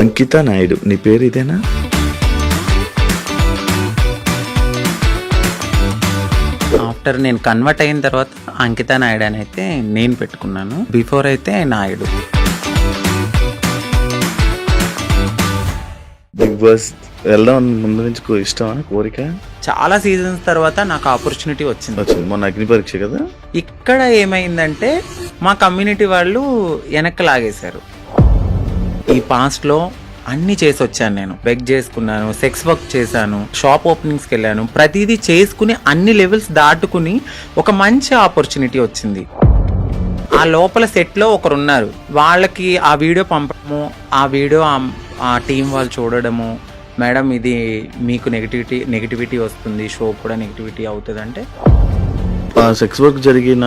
అంకిత నాయుడు నీ పేరు ఇదేనా? ఆఫ్టర్ నేను కన్వర్ట్ అయిన తర్వాత అంకిత నాయుడు అని అయితే నేను పెట్టుకున్నాను. బిఫోర్ అయితే నాయుడు. బిగ్ బాస్ వెళ్దాం ముందు నుంచి ఇష్టమా, కోరిక? చాలా సీజన్స్ తర్వాత నాకు ఆపర్చునిటీ వచ్చింది. మొన్న అగ్ని పరీక్ష కదా. ఇక్కడ ఏమైందంటే మా కమ్యూనిటీ వాళ్ళు వెనక్కి లాగేశారు. ఈ పాస్ట్లో అన్నీ చేసి వచ్చాను. నేను బెగ్ చేసుకున్నాను, సెక్స్ వర్క్ చేశాను, షాప్ ఓపెనింగ్స్కి వెళ్ళాను. ప్రతిదీ చేసుకుని అన్ని లెవెల్స్ దాటుకుని ఒక మంచి ఆపర్చునిటీ వచ్చింది. ఆ లోపల సెట్లో ఒకరు ఉన్నారు, వాళ్ళకి ఆ వీడియో పంపడము, ఆ వీడియో ఆ టీం వాళ్ళు చూడడము, మేడం ఇది మీకు నెగిటివిటీ వస్తుంది, షో కూడా నెగిటివిటీ అవుతుంది అంటే సెక్స్ వర్క్ జరిగిన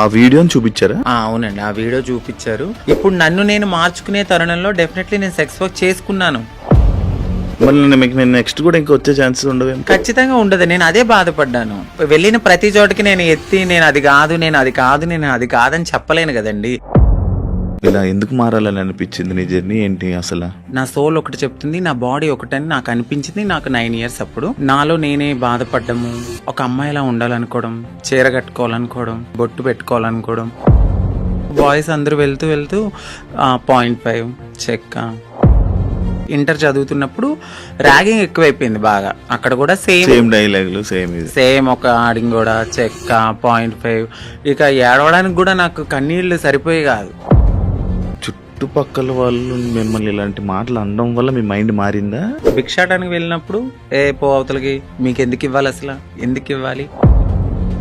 ఆ వీడియోని చూపించారా? అవునండి, ఆ వీడియో చూపించారు. ఇప్పుడు నన్ను నేను మార్చుకునే తరుణంలో డెఫినెట్లీ నేను సెక్స్ వర్క్ చేసుకున్నాను. మళ్ళీ మీకు నేను నెక్స్ట్ కూడా ఇంకా వచ్చే ఛాన్సెస్ ఉండవు? ఖచ్చితంగా ఉండదు. నేను అదే బాధపడ్డాను. వెళ్ళిన ప్రతి చోటకి నేను ఎత్తి నేను అది కాదని చెప్పలేను కదండి. ఇలా ఎందుకు మారాలని అనిపించింది? నీ జర్నీ ఏంటి అసలు? నా సోల్ ఒకటి చెప్తుంది, నా బాడీ ఒకటని నాకు అనిపించింది. నాకు 9 years అప్పుడు నాలో నేనే బాధపడ్డము, ఒక అమ్మాయిలా ఉండాలనుకోవడం, చీర కట్టుకోవాలనుకోవడం, బొట్టు పెట్టుకోవాలనుకోవడం. బాయ్స్ అందరూ వెళ్తూ 0.5 చెక్క. ఇంటర్ చదువుతున్నప్పుడు ర్యాగింగ్ ఎక్కువైపోయింది బాగా. అక్కడ కూడా సేమ్ డైలాగులు, సేమ్ ఒక ఆడింగ్ కూడా చెక్క 0.5. ఇక ఏడవడానికి కూడా నాకు కన్నీళ్లు సరిపోయి కాదు. చుట్టుపక్కల వాళ్ళు మిమ్మల్ని ఇలాంటి మాటలు అనడం వల్ల మీ మైండ్ మారిందా? భిక్షాటానికి వెళ్ళినప్పుడు పో అవతలకి, మీకు ఎందుకు ఇవ్వాలి, అసలు ఎందుకు ఇవ్వాలి?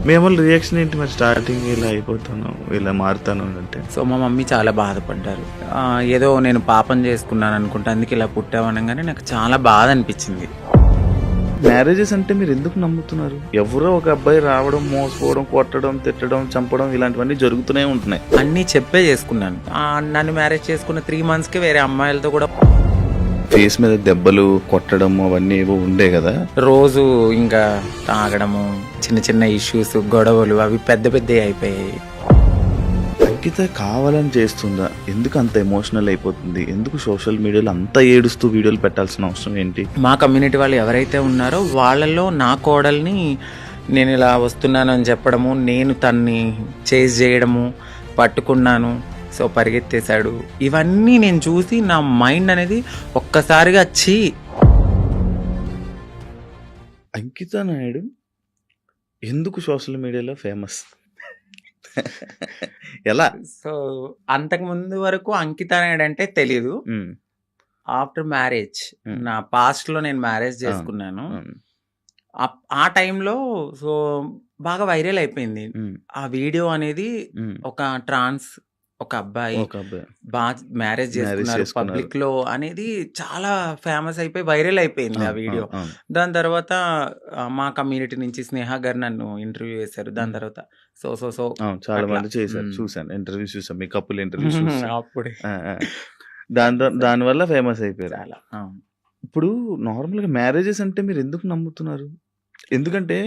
మేము రియాక్షన్ ఏంటి మరి? స్టార్టింగ్ ఇలా అయిపోతాను, ఇలా మారుతాను అంటే. సో మా మమ్మీ చాలా బాధపడ్డారు. ఏదో నేను పాపం చేసుకున్నాను అనుకుంటా, అందుకే ఇలా పుట్టావనగానే నాకు చాలా బాధ అనిపించింది. మ్యారేజెస్ అంటే మీరు ఎందుకు నమ్ముతున్నారు? ఎవరో ఒక అబ్బాయి రావడం, మోసపోవడం, కొట్టడం, తిట్టడం, చంపడం ఇలాంటివన్నీ జరుగుతూనే ఉంటున్నాయి. అన్నీ చెప్పే చేసుకున్నాను. నన్ను మ్యారేజ్ చేసుకున్న 3 monthsకే వేరే అమ్మాయిలతో కూడా ఫేస్ మీద దెబ్బలు కొట్టడం అవన్నీ ఏవో ఉండే కదా. రోజు ఇంకా తాగడము, చిన్న ఇష్యూస్, గొడవలు అవి పెద్ద అయిపోయాయి. అంకిత కావాలని చేస్తుందా? ఎందుకు అంత ఎమోషనల్ అయిపోతుంది? ఎందుకు సోషల్ మీడియాలో అంత ఏడుస్తూ వీడియోలు పెట్టాల్సిన అవసరం ఏంటి? మా కమ్యూనిటీ వాళ్ళు ఎవరైతే ఉన్నారో వాళ్ళల్లో నా కోడల్ని నేను ఇలా వస్తున్నాను అని చెప్పడము, నేను తన్ని చేజ్ చేయడము, పట్టుకున్నాను, సో పరిగెత్తేశాడు, ఇవన్నీ నేను చూసి నా మైండ్ అనేది ఒక్కసారిగా అంకిత నాయుడు ఎందుకు సోషల్ మీడియాలో ఫేమస్? ఎలా? సో అంతకు ముందు వరకు అంకిత నాయుడు అంటే తెలీదు. ఆఫ్టర్ మ్యారేజ్, నా పాస్ట్ లో నేను మ్యారేజ్ చేసుకున్నాను. ఆ టైంలో సో బాగా వైరల్ అయిపోయింది ఆ వీడియో అనేది. ఒక అబ్బాయి బాగా మ్యారేజ్ చేసుకున్నారు పబ్లిక్ లో అనేది చాలా ఫేమస్ అయిపోయి వైరల్ అయిపోయింది ఆ వీడియో. దాని తర్వాత మా కమ్యూనిటీ నుంచి స్నేహ గారు నన్ను ఇంటర్వ్యూ చేశారు. దాని తర్వాత సో చాలా మంది చేశారు, చూసాను ఇంటర్వ్యూస్, చూసాను మీ కపుల్ ఇంటర్వ్యూస్ అప్పుడే దానివల్ల ఫేమస్ అయిపోయారు అలా. ఇప్పుడు నార్మల్గా మ్యారేజెస్ అంటే మీరు ఎందుకు నమ్ముతున్నారు? ఎందుకంటే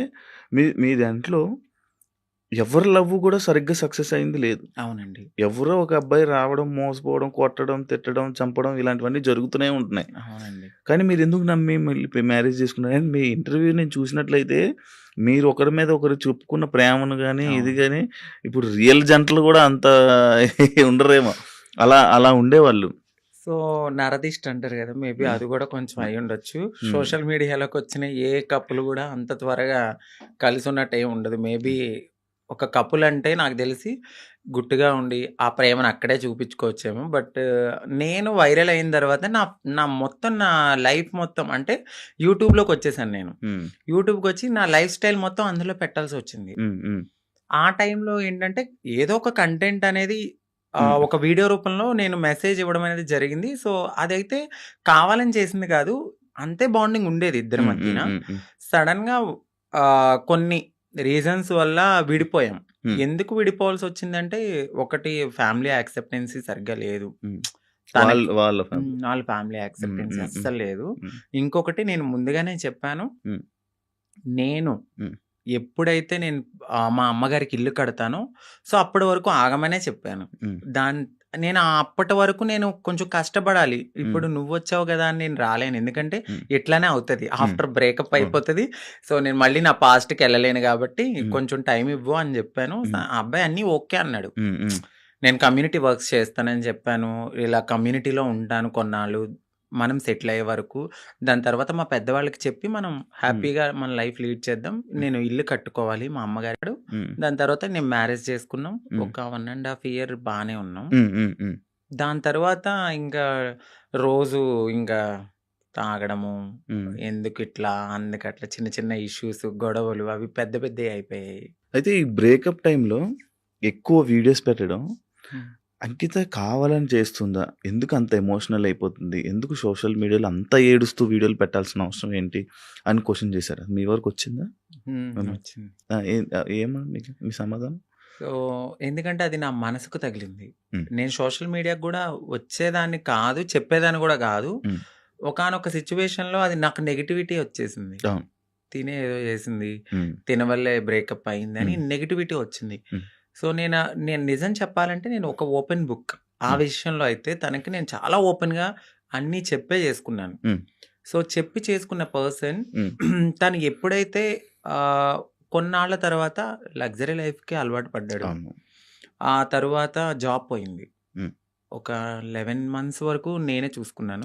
మీ దాంట్లో ఎవరి లవ్ కూడా సరిగ్గా సక్సెస్ అయింది లేదు. అవునండి. ఎవరో ఒక అబ్బాయి రావడం, మోసపోవడం, కొట్టడం, తిట్టడం, చంపడం ఇలాంటివన్నీ జరుగుతూనే ఉంటున్నాయి. అవునండి. కానీ మీరు ఎందుకు నమ్మి మ్యారేజ్ చేసుకున్నారు? అండ్ మీ ఇంటర్వ్యూ నేను చూసినట్లయితే మీరు ఒకరి మీద ఒకరు చెప్పుకున్న ప్రేమను కానీ ఇది కానీ, ఇప్పుడు రియల్ జంటలు కూడా అంత ఉండరేమో, అలా ఉండేవాళ్ళు. సో నరదిష్ట అంటారు కదా, మేబీ అది కూడా కొంచెం అయి ఉండొచ్చు. సోషల్ మీడియాలోకి వచ్చిన ఏ కప్పులు కూడా అంత త్వరగా కలిసి ఉన్నట్టు ఏమి ఉండదు. మేబీ ఒక కపుల్ అంటే నాకు తెలిసి గుట్టుగా ఉండి ఆ ప్రేమను అక్కడే చూపించుకోవచ్చేమో. బట్ నేను వైరల్ అయిన తర్వాత నా లైఫ్ మొత్తం అంటే యూట్యూబ్లోకి వచ్చేసాను. నేను యూట్యూబ్కి వచ్చి నా లైఫ్ స్టైల్ మొత్తం అందులో పెట్టాల్సి వచ్చింది. ఆ టైంలో ఏంటంటే ఏదో ఒక కంటెంట్ అనేది ఒక వీడియో రూపంలో నేను మెసేజ్ ఇవ్వడం అనేది జరిగింది. సో అదైతే కావాలని చేసింది కాదు, అంతే బాండింగ్ ఉండేది ఇద్దరి మధ్యన. సడన్గా కొన్ని రీజన్స్ వల్ల విడిపోయాం. ఎందుకు విడిపోవాల్సి వచ్చిందంటే, ఒకటి ఫ్యామిలీ యాక్సెప్టెన్సీ సరిగ్గా లేదు, వాళ్ళ ఫ్యామిలీ యాక్సెప్టెన్సీ అస్సలు లేదు. ఇంకొకటి నేను ముందుగానే చెప్పాను, నేను ఎప్పుడైతే నేను మా అమ్మగారికి ఇల్లు కడతానో సో అప్పటి వరకు ఆగమనే చెప్పాను. నేను అప్పటి వరకు నేను కొంచెం కష్టపడాలి. ఇప్పుడు నువ్వొచ్చావు గదా అని నేను రాలేను. ఎందుకంటే ఇట్లానే అవుతది. ఆఫ్టర్ బ్రేకప్ అయిపోతది. సో, నేను మళ్ళీ నా పాస్ట్‌కెళ్ళలేను గాబట్టి కొంచెం టైం ఇవ్వు అని జెప్పాను. ఆ అబ్బాయి అన్నీ ఓకే అన్నాడు. నేను కమ్యూనిటీ వర్క్స్ చేస్తానని చెప్పాను. ఇలా కమ్యూనిటీలో ఉంటాను కొన్నాళ్ళు. మనం సెటిల్ అయ్యే వరకు. దాని తర్వాత మా పెద్దవాళ్ళకి చెప్పి మనం హ్యాపీగా మన లైఫ్ లీడ్ చేద్దాం. నేను ఇల్లు కట్టుకోవాలి మా అమ్మగారు. దాని తర్వాత నేను మ్యారేజ్ చేసుకున్నాం. ఒక 1½ ఇయర్ బానే ఉన్నాం. దాని తర్వాత ఇంకా రోజు ఇంకా తాగడము, ఎందుకిట్లా, అందుకట్లా చిన్న చిన్న ఇష్యూస్, గొడవలు అవి పెద్ద పెద్దయి అయిపోయాయి. అయితే ఈ బ్రేకప్ టైంలో ఎక్కువ వీడియోస్ పెట్టడం అంకిత కావాలని చేస్తుందా? ఎందుకు అంత ఎమోషనల్ అయిపోతుంది? ఎందుకు సోషల్ మీడియాలో అంత ఏడుస్తూ వీడియోలు పెట్టాల్సిన అవసరం ఏంటి? అని క్వెషన్ చేశారా? మీ వరకు వచ్చిందా? వచ్చింది. ఏమా మీ సమాధానం? సో, ఎందుకంటే అది నా మనసుకు తగిలింది. నేను సోషల్ మీడియాకి గూడా వచ్చేదాన్ని కాదు, చెప్పేదాన్ని గూడా గాదు. ఒకానొక సిచ్యువేషన్‌లో అది నాకు నెగటివిటీ వచ్చేసింది. తినే ఏదో చేసింది, తిన వల్లే బ్రేకప్ అయిందని నెగటివిటీ వచ్చింది. సో, నేను నిజం చెప్పాలంటే నేను ఒక ఓపెన్ బుక్. ఆ విషయంలో అయితే తనకి నేను చాలా ఓపెన్‌గా అన్నీ చెప్పే చేసుకున్నాను. సో, చెప్పి చేసుకున్న పర్సన్ తను ఎప్పుడైతే కొన్నాళ్ళ తర్వాత లగ్జరీ లైఫ్‌కి అలవాటు పడ్డాడు. ఆ తరువాత జాబ్ పోయింది. ఒక 11 మంత్స్ వరకు నేనే చూసుకున్నాను.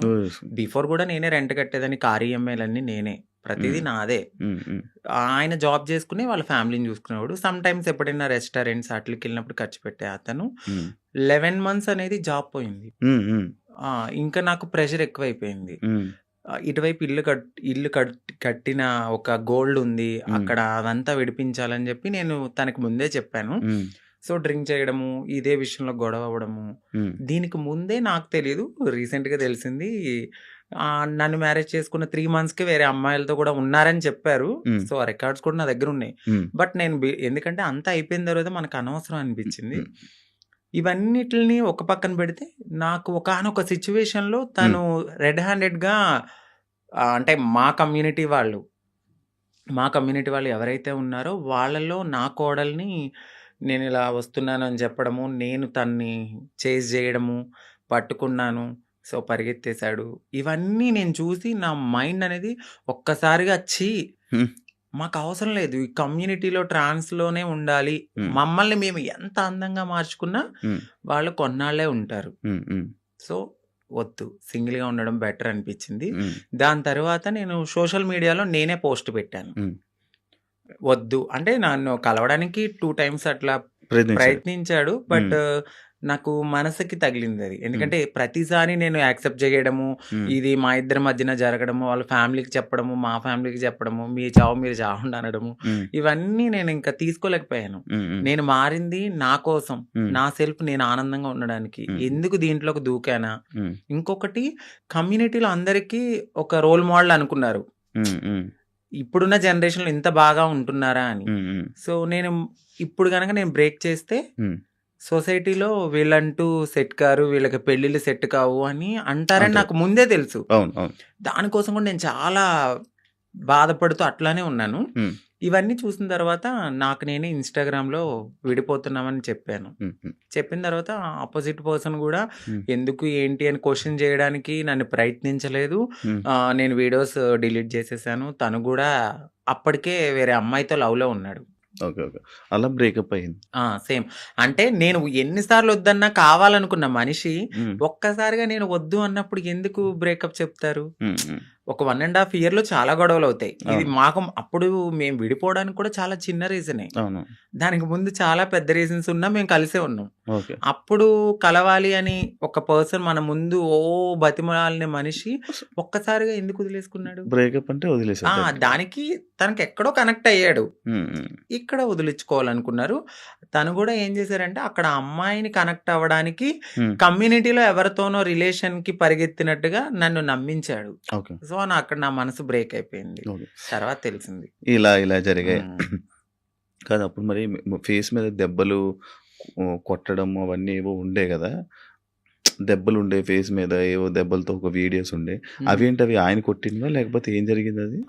బిఫోర్ గూడా నేనే రెంట్ కట్టేదాన్ని. కార్ ఈఎంఐలన్నీ నేనే. ప్రతిదీ నాదే. ఆయన జాబ్ చేసుకుని వాళ్ళ ఫ్యామిలీని చూసుకునేవాడు. సమ్‌టైమ్స్ ఎప్పుడైనా రెస్టారెంట్స్ ఆటిలకెళ్ళినప్పుడు ఖర్చు పెట్టే అతను. 11 మంత్స్ అనేది జాబ్ పోయింది. ఇంకా నాకు ప్రెషర్ ఎక్కువైపోయింది. ఇటువైపు ఇల్లు కట్టిన ఒక గోల్డ్ ఉంది. అక్కడ అదంతా విడిపించాలని చెప్పి నేను తనకి ముందే చెప్పాను. సో, డ్రింక్ చేయడము, ఇదే విషయంలో గొడవ అవ్వడము. దీనికి ముందే నాకు తెలీదు. రీసెంట్‌గా తెలిసింది. నన్ను మ్యారేజ్ చేసుకున్న 3 మంత్స్‌కే వేరే అమ్మాయిలతో కూడా ఉన్నారని చెప్పారు. సో, ఆ రికార్డ్స్ కూడా నా దగ్గరున్నాయి. బట్ నేను ఎందుకంటే అంతా అయిపోయిన తర్వాత మనకు అనవసరం అనిపించింది. ఇవన్నిటిని ఒక పక్కన పెడితే నాకు ఒకానొక సిచ్యువేషన్‌లో తను రెడ్ హ్యాండెడ్‌గా అంటే మా కమ్యూనిటీ వాళ్ళు ఎవరైతే ఉన్నారో వాళ్ళలో నా కోడల్ని నేను ఇలా వస్తున్నాను అని చెప్పడము, నేను తన్ని చేజ్ చేయడము, పట్టుకున్నాను. సో, పరిగెత్తేసాడు. ఇవన్నీ నేను చూసి నా మైండ్ అనేది ఒక్కసారిగా మాకు అవసరం లేదు. ఈ కమ్యూనిటీలో ట్రాన్స్‌లోనే ఉండాలి. మమ్మల్ని మేము ఎంత అందంగా మార్చుకున్నా వాళ్ళు కొన్నాళ్ళే ఉంటారు. సో, వద్దు. సింగిల్‌గా ఉండడం బెటర్ అనిపించింది. దాని తర్వాత నేను సోషల్ మీడియాలో నేనే పోస్ట్ పెట్టాను. వద్దు అంటే నన్ను కలవడానికి 2 టైమ్స్ అట్లా ప్రయత్నించాడు. బట్ నాకు మనసుకి తగిలింది అది. ఎందుకంటే ప్రతిసారి నేను యాక్సెప్ట్ చేయడము, ఇది మా ఇద్దరి మధ్యన జరగడము, వాళ్ళ ఫ్యామిలీకి చెప్పడము, మా ఫ్యామిలీకి చెప్పడము, మీ చావు మీరు చావండి అనడము, ఇవన్నీ నేను ఇంకా తీసుకోలేకపోయాను. నేను మారింది నా కోసం, నా సెల్ఫ్ నేను ఆనందంగా ఉండడానికి. ఎందుకు దీంట్లోకి దూకానా? ఇంకొకటి కమ్యూనిటీలో అందరికీ ఒక రోల్ మోడల్ అనుకున్నారు. ఇప్పుడున్న జనరేషన్‌లో ఇంత బాగా ఉంటున్నారా అని. సో, నేను ఇప్పుడు గనక నేను బ్రేక్ చేస్తే సొసైటీలో వీళ్ళంటూ సెట్ కారు, వీళ్ళకి పెళ్ళిళ్ళు సెట్ కావు అని అంటారని నాకు ముందే తెలుసు. దానికోసం కూడా నేను చాలా బాధపడుతూ అట్లానే ఉన్నాను. ఇవన్నీ చూసిన తర్వాత నాకు నేనే ఇన్‌స్టాగ్రామ్‌లో విడిపోతున్నామని చెప్పాను. చెప్పిన తర్వాత ఆపోజిట్ పర్సన్ కూడా ఎందుకు ఏంటి అని క్వెషన్ చేయడానికి నన్ను ప్రయత్నించలేదు. నేను వీడియోస్ డిలీట్ చేసేసాను. తను కూడా అప్పటికే వేరే అమ్మాయితో లవ్‌లో ఉన్నాడు. ఓకే. అలా బ్రేకప్ అయింది. సేమ్. అంటే నేను ఎన్ని సార్లు వద్దన్నా కావాలనుకున్న మనిషి ఒక్కసారిగా నేను వద్దు అన్నప్పుడు ఎందుకు బ్రేకప్ చెప్తారు? ఒక 1½ ఇయర్‌లో చాలా గొడవలు అవుతాయి. ఇది మాకు అప్పుడు మేము విడిపోవడానికి కూడా చాలా చిన్న రీజనే. దానికి ముందు చాలా పెద్ద రీజన్స్ ఉన్నా మేము కలిసే ఉన్నాం. అప్పుడు కలవాలి అని ఒక పర్సన్ మన ముందు బతిమలాడిన మనిషి ఒక్కసారిగా ఎందుకు వదిలేసుకున్నాడు? బ్రేకప్ అంటే వదిలేసాడు. దానికి తనకి ఎక్కడో కనెక్ట్ అయ్యాడు. ఇక్కడ వదిలించుకోవాలనుకున్నారు. తను కూడా ఏం చేశారంటే అక్కడ అమ్మాయిని కనెక్ట్ అవ్వడానికి కమ్యూనిటీలో ఎవరితోనో రిలేషన్‌కి పరిగెత్తినట్టుగా నన్ను నమ్మించాడు. సో, అక్కడ నా మనసు బ్రేక్ అయిపోయింది. తర్వాత తెలిసింది ఇలా జరిగాయి. కాదు అప్పుడు మరి ఫేస్ మీద దెబ్బలు కొట్టడం అవన్నీ ఏవో ఉండే కదా, దెబ్బలు ఉండే ఫేస్ మీద, ఏవో దెబ్బలతో ఒక వీడియోస్ ఉండే. అవేంటి? అవి ఆయన కొట్టిందా లేకపోతే ఏం జరిగింది? అది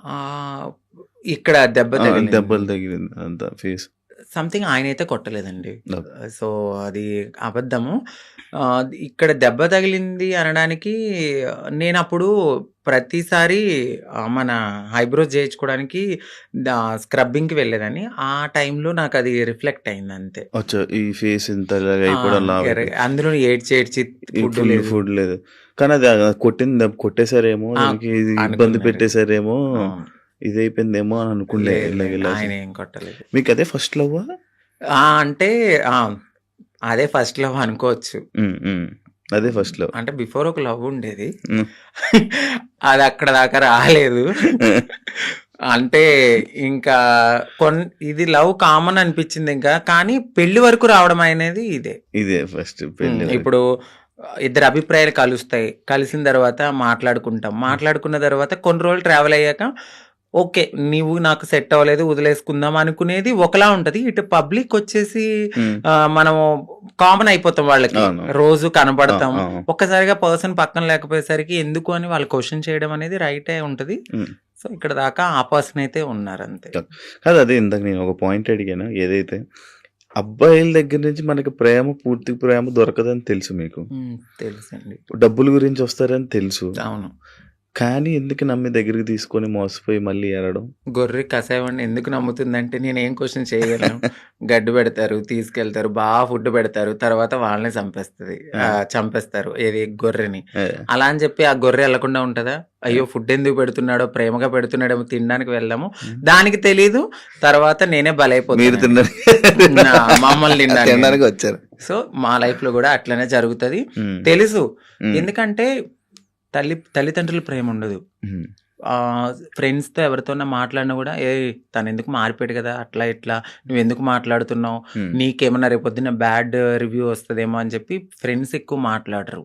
ఇక్కడ దెబ్బలు తగిలింది అంత ఫేస్. సంథింగ్ ఆయనైతే కొట్టలేదండి. ఓకే. సో, అది అబద్ధము. ఇక్కడ దెబ్బ తగిలింది అనడానికి నేనప్పుడు ప్రతిసారి మన ఐబ్రోస్ చేయించుకోవడానికి స్క్రబ్బింగ్‌కి వెళ్ళేదాన్ని. ఆ టైంలో నాకది రిఫ్లెక్ట్ అయిందంతే. అచ్చా! ఈ ఫేస్ ఇంత ఇలాగ ఆ! అయిపోవడం లావు అందులోను ఏడ్చి ఏడ్చి ఈ ఫుడ్ ఫుల్ లేదు. ఫుడ్ లేదు. కానీ అది కొట్టేసారేమో, ఆ! దానికి ఇది ఇబ్బంది అనుకున్నారు. పెట్టేసారేమో, అవును. ఇదయిపోయిందేమో అని అనుకుండే లేదు ఇలాగ లేదు. ఇలా ఆయనేం కొట్టలేదు. మీకదే ఫస్ట్ లవ్వా? అంటే అదే ఫస్ట్ లవ్ అనుకోవచ్చు. అదే ఫస్ట్ లవ్. అంటే బిఫోర్ ఒక లవ్ ఉండేది. హ్మ్. అది అక్కడ దాకా రాలేదు. అంటే ఇంకా ఇది లవ్ కామన్ అనిపించింది ఇంకా. కానీ పెళ్లి వరకు రావడం అనేది ఇదే. ఇదే ఫస్ట్ పెళ్లి వరకు. ఇప్పుడు ఇద్దరి అభిప్రాయాలు కలుస్తాయి. కలిసిన తర్వాత మాట్లాడుకుంటాం. మాట్లాడుకున్న తర్వాత కొన్ని రోజులు ట్రావెల్ అయ్యాక ఓకే. నీవు నాకు సెట్ అవ్వలేదు వదిలేసుకుందాం అనుకునేది ఒకలా ఉంటది. ఇటు పబ్లిక్ వచ్చేసి హ్మ్. మనము కామన్ అయిపోతాం వాళ్ళకి. అవును. రోజు ఆ! కనపడతాం. ఆ! ఒక్కసారిగా పర్సన్ పక్కన లేకపోయేసరికి ఎందుకు అని వాళ్ళు క్వెషన్ చేయడం అనేది రైటే ఉంటది. హ్మ్. సో, ఇక్కడ దాకా ఆ పర్సన్ అయితే ఉన్నారంతే. కాదు అదే ఇందాక నేను ఒక పాయింట్ అడిగాను. ఏదైతే అబ్బాయిల దగ్గర నుంచి మనకి పూర్తి ప్రేమ దొరకదని తెలుసు మీకు. తెలుసండి. డబ్బుల గురించి వస్తారని తెలుసు. అవును. కానీ ఎందుకు నమ్మి దగ్గరికి తీసుకొని మోసపోయి మళ్ళీ ఏడడం? గొర్రె కషాయవాడిని ఎందుకు నమ్ముతుందంటే నేనేం క్వెషన్ చేయగలను. గడ్డి పెడతారు, తీసుకెళ్తారు, ఫుడ్ పెడతారు. తర్వాత వాళ్ళనే చంపేస్తారు. ఏది గొర్రెని. ఆ! అలా అని చెప్పి ఆ గొర్రె ఎళ్ళకుండా ఉంటదా? అయ్యో! ఫుడ్ ఎందుకు పెడుతున్నాడో, ప్రేమగా పెడుతున్నాడేమో తినడానికి వెళ్దాము. దానికి తెలీదు. తర్వాత నేనే మీరు బలైపోతానండి. తినడానికి మమ్మల్ని తినడానికి. తినడానికి వచ్చారు. సో, మా లైఫ్‌లో గూడా అట్లనే జరుగుతది. హ్మ్. తెలుసు. హ్మ్. ఎందుకంటే తల్లిదండ్రుల ప్రేమ ఉండదు. హ్మ్. ఫ్రెండ్స్‌తో ఎవరితోన్నా మాట్లాడినా గూడా తనెందుకు మారిపోయాడు గదా! అట్లా ఇట్లా నువ్వెందుకు మాట్లాడుతున్నావు? హ్మ్. నీకేమన్నా రేపొద్దున్న బ్యాడ్ రివ్యూ వస్తదేమో అని చెప్పి ఫ్రెండ్స్ ఎక్కువ మాట్లాడరు.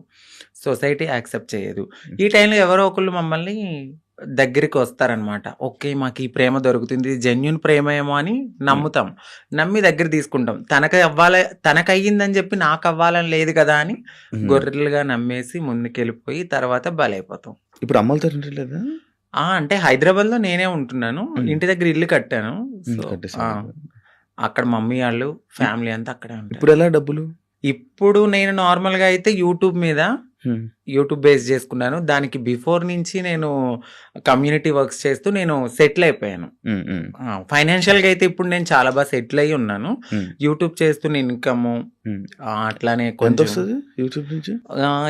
సొసైటీ యాక్సెప్ట్ చేయదు. ఈ టైంలో ఎవరో ఒకళ్ళు మమ్మల్ని దగ్గరికి వస్తారనమాట. ఓకే. మాకు ఈ ప్రేమ దొరుకుతుంది. ఇది జెన్యూన్ ప్రేమేమో అని నమ్ముతాం. నమ్మి దగ్గర తీసుకుంటాం. తనకయ్యిందని చెప్పి నాకవ్వాలని లేదు కదా అని హ్మ్. గొర్రెలుగా నమ్మేసి ముందుకెళ్ళిపోయి తర్వాత బలైపోతాం. ఇప్పుడు అమ్మలతో లేదా? అంటే హైదరాబాద్‌లో నేనే ఉంటున్నాను. హ్మ్. ఇంటి దగ్గర ఇల్లు కట్టాను. సో, కట్టేసారు. అక్కడ మమ్మీ ఆళ్ళు, ఫ్యామిలీ అంతా అక్కడే ఉంటారు. ఇప్పుడెలా డబ్బులు? ఇప్పుడు నేను నార్మల్‌గా అయితే హ్మ్. యూట్యూబ్ బేస్ చేసుకున్నాను. దానికి బిఫోర్ నుంచి నేను కమ్యూనిటీ వర్క్స్ చేస్తూ నేను సెటిల్ అయిపోయాను. హ్మ్. హ్మ్. ఫైనాన్షియల్‌గా అయితే ఇప్పుడు నేను చాలా సెటిల్ అయ్యి ఉన్నాను. హ్మ్. యూట్యూబ్ చేస్తున్న ఇన్‌కము హ్మ్. అట్లానే కొంచెం ఎంతొస్తది యూట్యూబ్ నుంచి?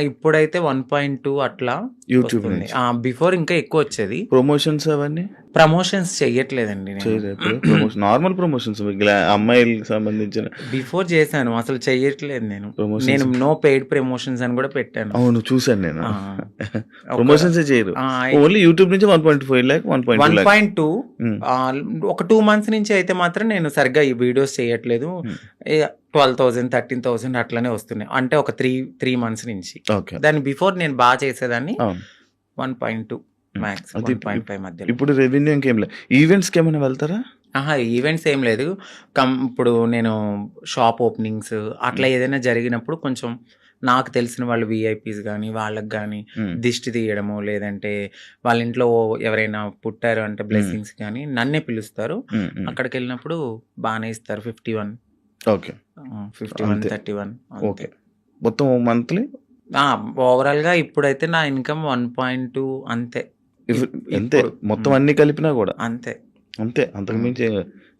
ఇప్పుడైతే 1.2 అట్లా యూట్యూబ్ వస్తుంది. నుంచి. బిఫోర్ ఇంకా ఎక్కువొచ్చేది. ప్రమోషన్స్ అవన్నీ ప్రమోషన్స్ చెయ్యట్లేదండి నేను. చేయరా ఇప్పుడు? నార్మల్ ప్రమోషన్స్ అమ్మాయిలకి సంబంధించిన బిఫోర్ చేశాను. అసలు చెయ్యట్లేదు నేను. ప్రమోషన్స్. నేను నో పెయిడ్ ప్రమోషన్స్ అని కూడా పెట్టాను. అవును చూసాను నేను. ఆ! ప్రమోషన్సే చేయరు. ఆ! ఓన్లీ యూట్యూబ్ నుంచి 1.5 లాక్ 1.2 లాక్. 1.2 హ్మ్. ఒక 2 మంత్స్ నుంచి అయితే మాత్రం నేను సరిగ్గా ఈ వీడియోస్ చేయట్లేదు. హ్మ్. 12,000, 13,000 అట్లనే వస్తున్నాయి. అంటే ఒక 3 మంత్స్ నుంచి. ఓకే. దాని బిఫోర్ నేను చేసేదాన్ని. అవును. 1.2 మ్యాక్స్ అది 1.5 మధ్యలో. ఇప్పుడు రెవెన్యూ ఇంకేం లేదు. ఈవెంట్స్‌కి ఏమైనా వెళ్తారా? ఈవెంట్స్ ఏం లేదు. ఇప్పుడు నేను షాప్ ఓపెనింగ్స్ అట్లా ఏదైనా జరిగినప్పుడు కొంచెం నాకు తెలిసిన వాళ్ళు వీఐపీస్ గానీ, వాళ్ళకి గానీ దిష్టి తీయడము, లేదంటే వాళ్ళ ఇంట్లో ఎవరైనా పుట్టారు అంటే బ్లెస్సింగ్స్ గానీ నన్నే పిలుస్తారు. అక్కడికెళ్ళినప్పుడు బానే ఇస్తారు. 51 ఓకే. 51, అంతే. 31 ఓకే. అంతే. మొత్తం మంత్లీ? ఓవరాల్‌గా ఇప్పుడైతే నా ఇన్‌కమ్ 1.2 అంతే. అంతే. ఇప్పుడు మొత్తం అన్నీ కలిపినా గూడా. అంతే. అంతే. అంతకు మించి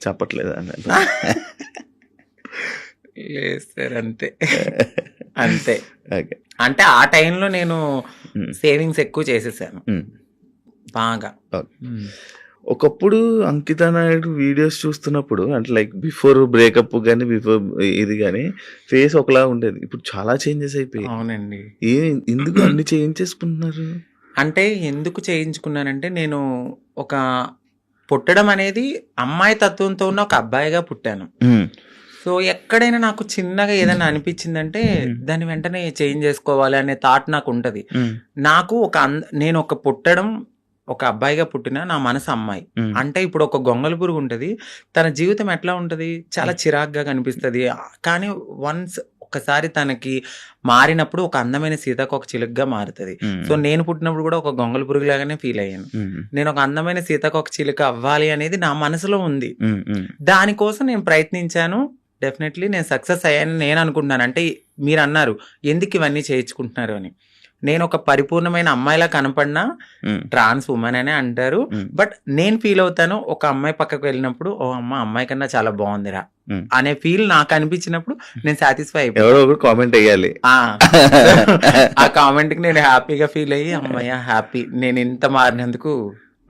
చెప్పట్లేదా? లేదు సార్ అంతే. అంతే. ఓకే. అంటే ఆ టైంలో నేను హ్మ్. సేవింగ్స్ ఎక్కువ చేసేసాను. హ్మ్. బాగా. ఓకే. ఒకప్పుడు అంకిత నాయుడు వీడియోస్ చూస్తున్నప్పుడు అంటే లైక్ బిఫోర్ బ్రేకప్ గాని, బిఫోర్ ఇది గాని ఫేస్ ఒకలా ఉండేది. ఇప్పుడు చాలా చేంజెస్ అయిపోయాయి. అవునండి. ఎందుకు అన్ని చేంజేసుకుంటున్నారు? అంటే ఎందుకు చేయించుకున్నానంటే నేను ఒక పుట్టడం అనేది అమ్మాయి తత్వంతో ఉన్న ఒక అబ్బాయిగా పుట్టాను. సో, ఎక్కడైనా నాకు చిన్నగా ఏదైనా అనిపించిందంటే దాన్ని వెంటనే చేంజ్ చేసుకోవాలి అనే థాట్ నాకుంటది. నాకు నేను పుట్టడం ఒక అబ్బాయిగా పుట్టిన నా మనసు అమ్మాయి. అంటే ఇప్పుడు ఒక గొంగళి పురుగు ఉంటది. తన జీవితం ఎట్లా ఉంటది? చాలా చిరాకుగా కనిపిస్తది. కానీ వన్స్ ఒకసారి తనకి మారినప్పుడు ఒక అందమైన సీతాకోకచిలుకగా మారుతది. సో నేను పుట్టినప్పుడు కూడా ఒక గొంగళి పురుగులాగానే ఫీల్ అయ్యాను. నేను ఒక అందమైన సీతాకోకచిలుక అవ్వాలి అనేది నా మనసులో ఉంది. దానికోసం నేను ప్రయత్నించాను. డెఫినెట్లీ నేను సక్సెస్ అయ్యానని నేను అనుకుంటున్నాను. అంటే మీరు అన్నారు ఎందుకు ఇవన్నీ చేయించుకుంటున్నారు అని. నేను ఒక పరిపూర్ణమైన అమ్మాయిలా కనపడినా ట్రాన్స్ ఉమెన్ అనే అంటారు. బట్ నేను ఫీల్ అవుతాను ఒక అమ్మాయి పక్కకు వెళ్ళినప్పుడు ఓ అమ్మాయి కన్నా చాలా బాగుందిరా అనే ఫీల్ నాకు అనిపించినప్పుడు నేను సాటిస్ఫై అయిపోయాను. కామెంట్ వేయాలి. ఆ కామెంట్ కి నేను హ్యాపీగా ఫీల్ అయ్యి అమ్మాయి హ్యాపీ నేను ఇంత మారినందుకు.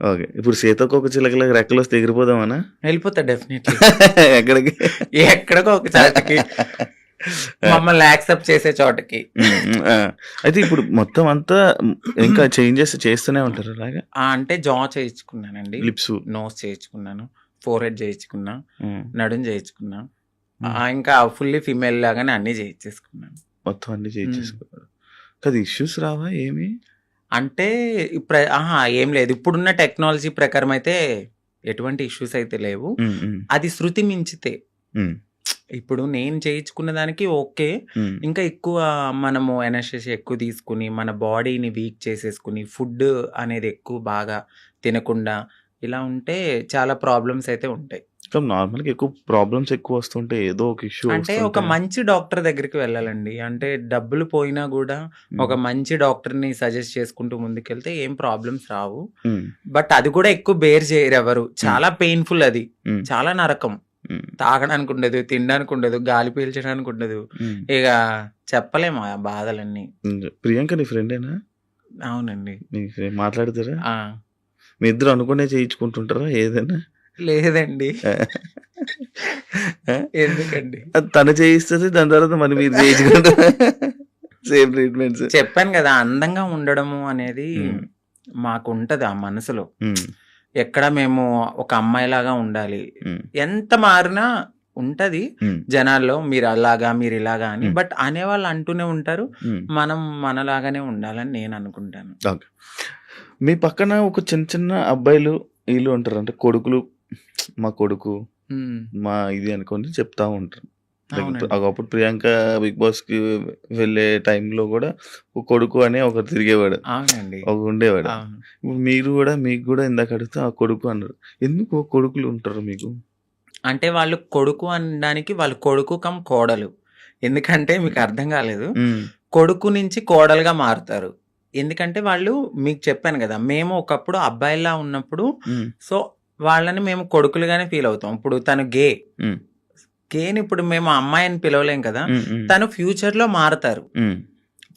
ఓకే, ఇప్పుడు సీతాకోకచిలుకలకు రెక్కలు వస్తే ఎగిరిపోదామనా? వెళ్ళిపోతా డెఫినెట్లీ. ఎక్కడికి? ఎక్కడికో ఒక చోటకి, మమ్మల్ని యాక్సెప్ట్ చేసే చోటకి. అయితే ఇప్పుడు మొత్తం అంతా ఇంకా చేంజెస్ చేస్తూనే ఉంటారు అలాగా? అంటే జా చేయించుకున్నానండి, లిప్స్, నోస్ చేయించుకున్నాను, ఫోర్ హెడ్ చేయించుకున్నా, నడుం చేయించుకున్నా, ఇంకా ఫుల్లీ ఫీమేల్ లాగానే అన్ని చేయించేసుకున్నాను. మొత్తం అన్ని చేయించేసుకున్నారు కదా. ఇష్యూస్ రావా ఏమి? అంటే ఇప్పుడు ఏం లేదు. ఇప్పుడున్న టెక్నాలజీ ప్రకారం అయితే ఎటువంటి ఇష్యూస్ అయితే లేవు. అది శృతి మించితే ఇప్పుడు నేను చేయించుకున్న దానికి ఓకే. ఇంకా ఎక్కువ మనము ఎనర్జీ ఎక్కువ తీసుకుని మన బాడీని వీక్ చేసేసుకుని ఫుడ్ అనేది ఎక్కువ బాగా తినకుండా ఇలా ఉంటే చాలా ప్రాబ్లమ్స్ అయితే ఉంటాయి. నార్మల్గా ఎక్కువ ప్రాబ్లమ్స్ ఎక్కువ వస్తుంటే ఏదో ఒక ఇష్యూ. అంటే ఒక మంచి డాక్టర్ దగ్గరికి వెళ్ళాలండి. అంటే డబ్బులు పోయినా కూడా ఒక మంచి డాక్టర్ని సజెస్ట్ చేసుకుంటూ ముందుకెళ్తే ఏం ప్రాబ్లమ్స్ రావు. బట్ అది కూడా ఎక్కువ బేర్ చేయరు ఎవరు. చాలా పెయిన్ఫుల్, అది చాలా నరకం. తాగడానికి ఉండదు, తినడానికి ఉండదు, గాలి పీల్చడానికి ఉండదు. ఇక చెప్పలేము ఆ బాధలన్నీ. ప్రియాంక నీ ఫ్రెండేనా? అవునండి. మాట్లాడతారా? మీ ఇద్దరు అనుకునే చేయించుకుంటుంటారా ఏదైనా? లేదండి. ఎందుకండి? తను చేయిస్తుంది, దాని తర్వాత మరి మీరు చేయించుకుంటారా? Same treatments. చెప్పాను కదా, అందంగా ఉండడము అనేది మాకు ఉంటది ఆ మనసులో. ఎక్కడ మేము ఒక అమ్మాయిలాగా ఉండాలి, ఎంత మారినా ఉంటది జనాల్లో మీరు అలాగా మీరు ఇలాగా అని. బట్ అనేవాళ్ళు అంటూనే ఉంటారు, మనం మనలాగానే ఉండాలని నేను అనుకుంటాను. మీ పక్కన ఒక చిన్న చిన్న అబ్బాయిలు వీళ్ళు ఉంటారు, అంటే కొడుకులు, మా కొడుకు మా ఇది అనుకొని చెప్తా ఉంటారు. ఒకప్పుడు ప్రియాంక బిగ్ బాస్ కి వెళ్ళే టైంలో కూడా ఒక కొడుకు అనే ఒకరు తిరిగేవాడు, ఒక ఉండేవాడు. ఇప్పుడు మీరు కూడా, మీకు కూడా ఇందాక అడిగితే ఆ కొడుకు అన్నారు. ఎందుకు కొడుకులు ఉంటారు మీకు? అంటే వాళ్ళు కొడుకు అనడానికి వాళ్ళు కొడుకు కమ్ కోడలు. ఎందుకంటే మీకు అర్థం కాలేదు, కొడుకు నుంచి కోడలుగా మారుతారు. ఎందుకంటే వాళ్ళు, మీకు చెప్పాను కదా, మేము ఒకప్పుడు అబ్బాయిలా ఉన్నప్పుడు సో వాళ్ళని మేము కొడుకులుగానే ఫీల్ అవుతాం. ఇప్పుడు తను గేని ఇప్పుడు మేము అమ్మాయిని పిలవలేం కదా, తను ఫ్యూచర్ లో మారుతారు.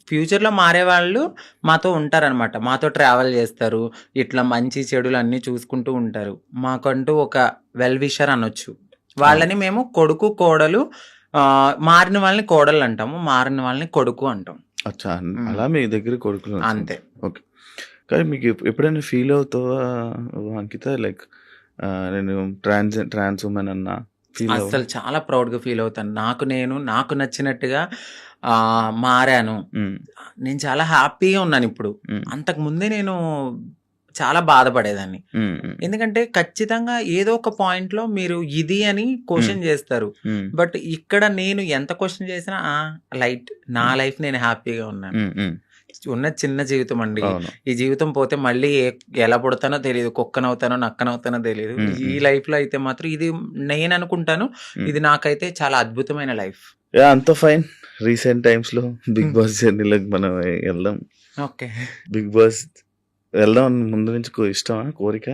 ఫ్యూచర్ లో మారే వాళ్ళు మాతో ఉంటారనమాట, మాతో ట్రావెల్ చేస్తారు, ఇట్లా మంచి చెడులు అన్ని చూసుకుంటూ ఉంటారు. మాకంటూ ఒక వెల్ విషర్ అనొచ్చు. వాళ్ళని మేము కొడుకు కోడలు, మారిన వాళ్ళని కోడలు అంటాము, మారిన వాళ్ళని కొడుకు అంటాం. అచ్చా, అలా మీ దగ్గర కొడుకులు అంతే. ఓకే. కానీ మీకు ఎప్పుడైనా ఫీల్ అవుతావా అంకిత, లైక్ నేను ట్రాన్స్ ఉమెన్ అన్నా? అసలు చాలా ప్రౌడ్గా ఫీల్ అవుతాను. నాకు నచ్చినట్టుగా మారాను. నేను చాలా హ్యాపీగా ఉన్నాను ఇప్పుడు. అంతకు ముందే నేను చాలా బాధపడేదాన్ని. ఎందుకంటే ఖచ్చితంగా ఏదో ఒక పాయింట్ లో మీరు ఇది అని క్వశ్చన్ చేస్తారు. బట్ ఇక్కడ నేను ఎంత క్వశ్చన్ చేసినా లైట్, నా లైఫ్ నేను హ్యాపీగా ఉన్నాను. ఉన్న చిన్న జీవితం అండి, ఈ జీవితం పోతే మళ్ళీ ఎలా పుడతానో తెలియదు, కుక్కనవుతానో నక్కనవుతానో తెలియదు. ఈ లైఫ్ లో అయితే మాత్రం ఇది నేను అనుకుంటాను, ఇది నాకైతే చాలా అద్భుతమైన లైఫ్. అంత ఫైన్. రీసెంట్ టైమ్స్ లో బిగ్ బాస్ జర్నీలోకి మనం వెళ్దాం. ఓకే, బిగ్ బాస్ వెళ్దాం ముందు నుంచి ఇష్టమా, కోరిక?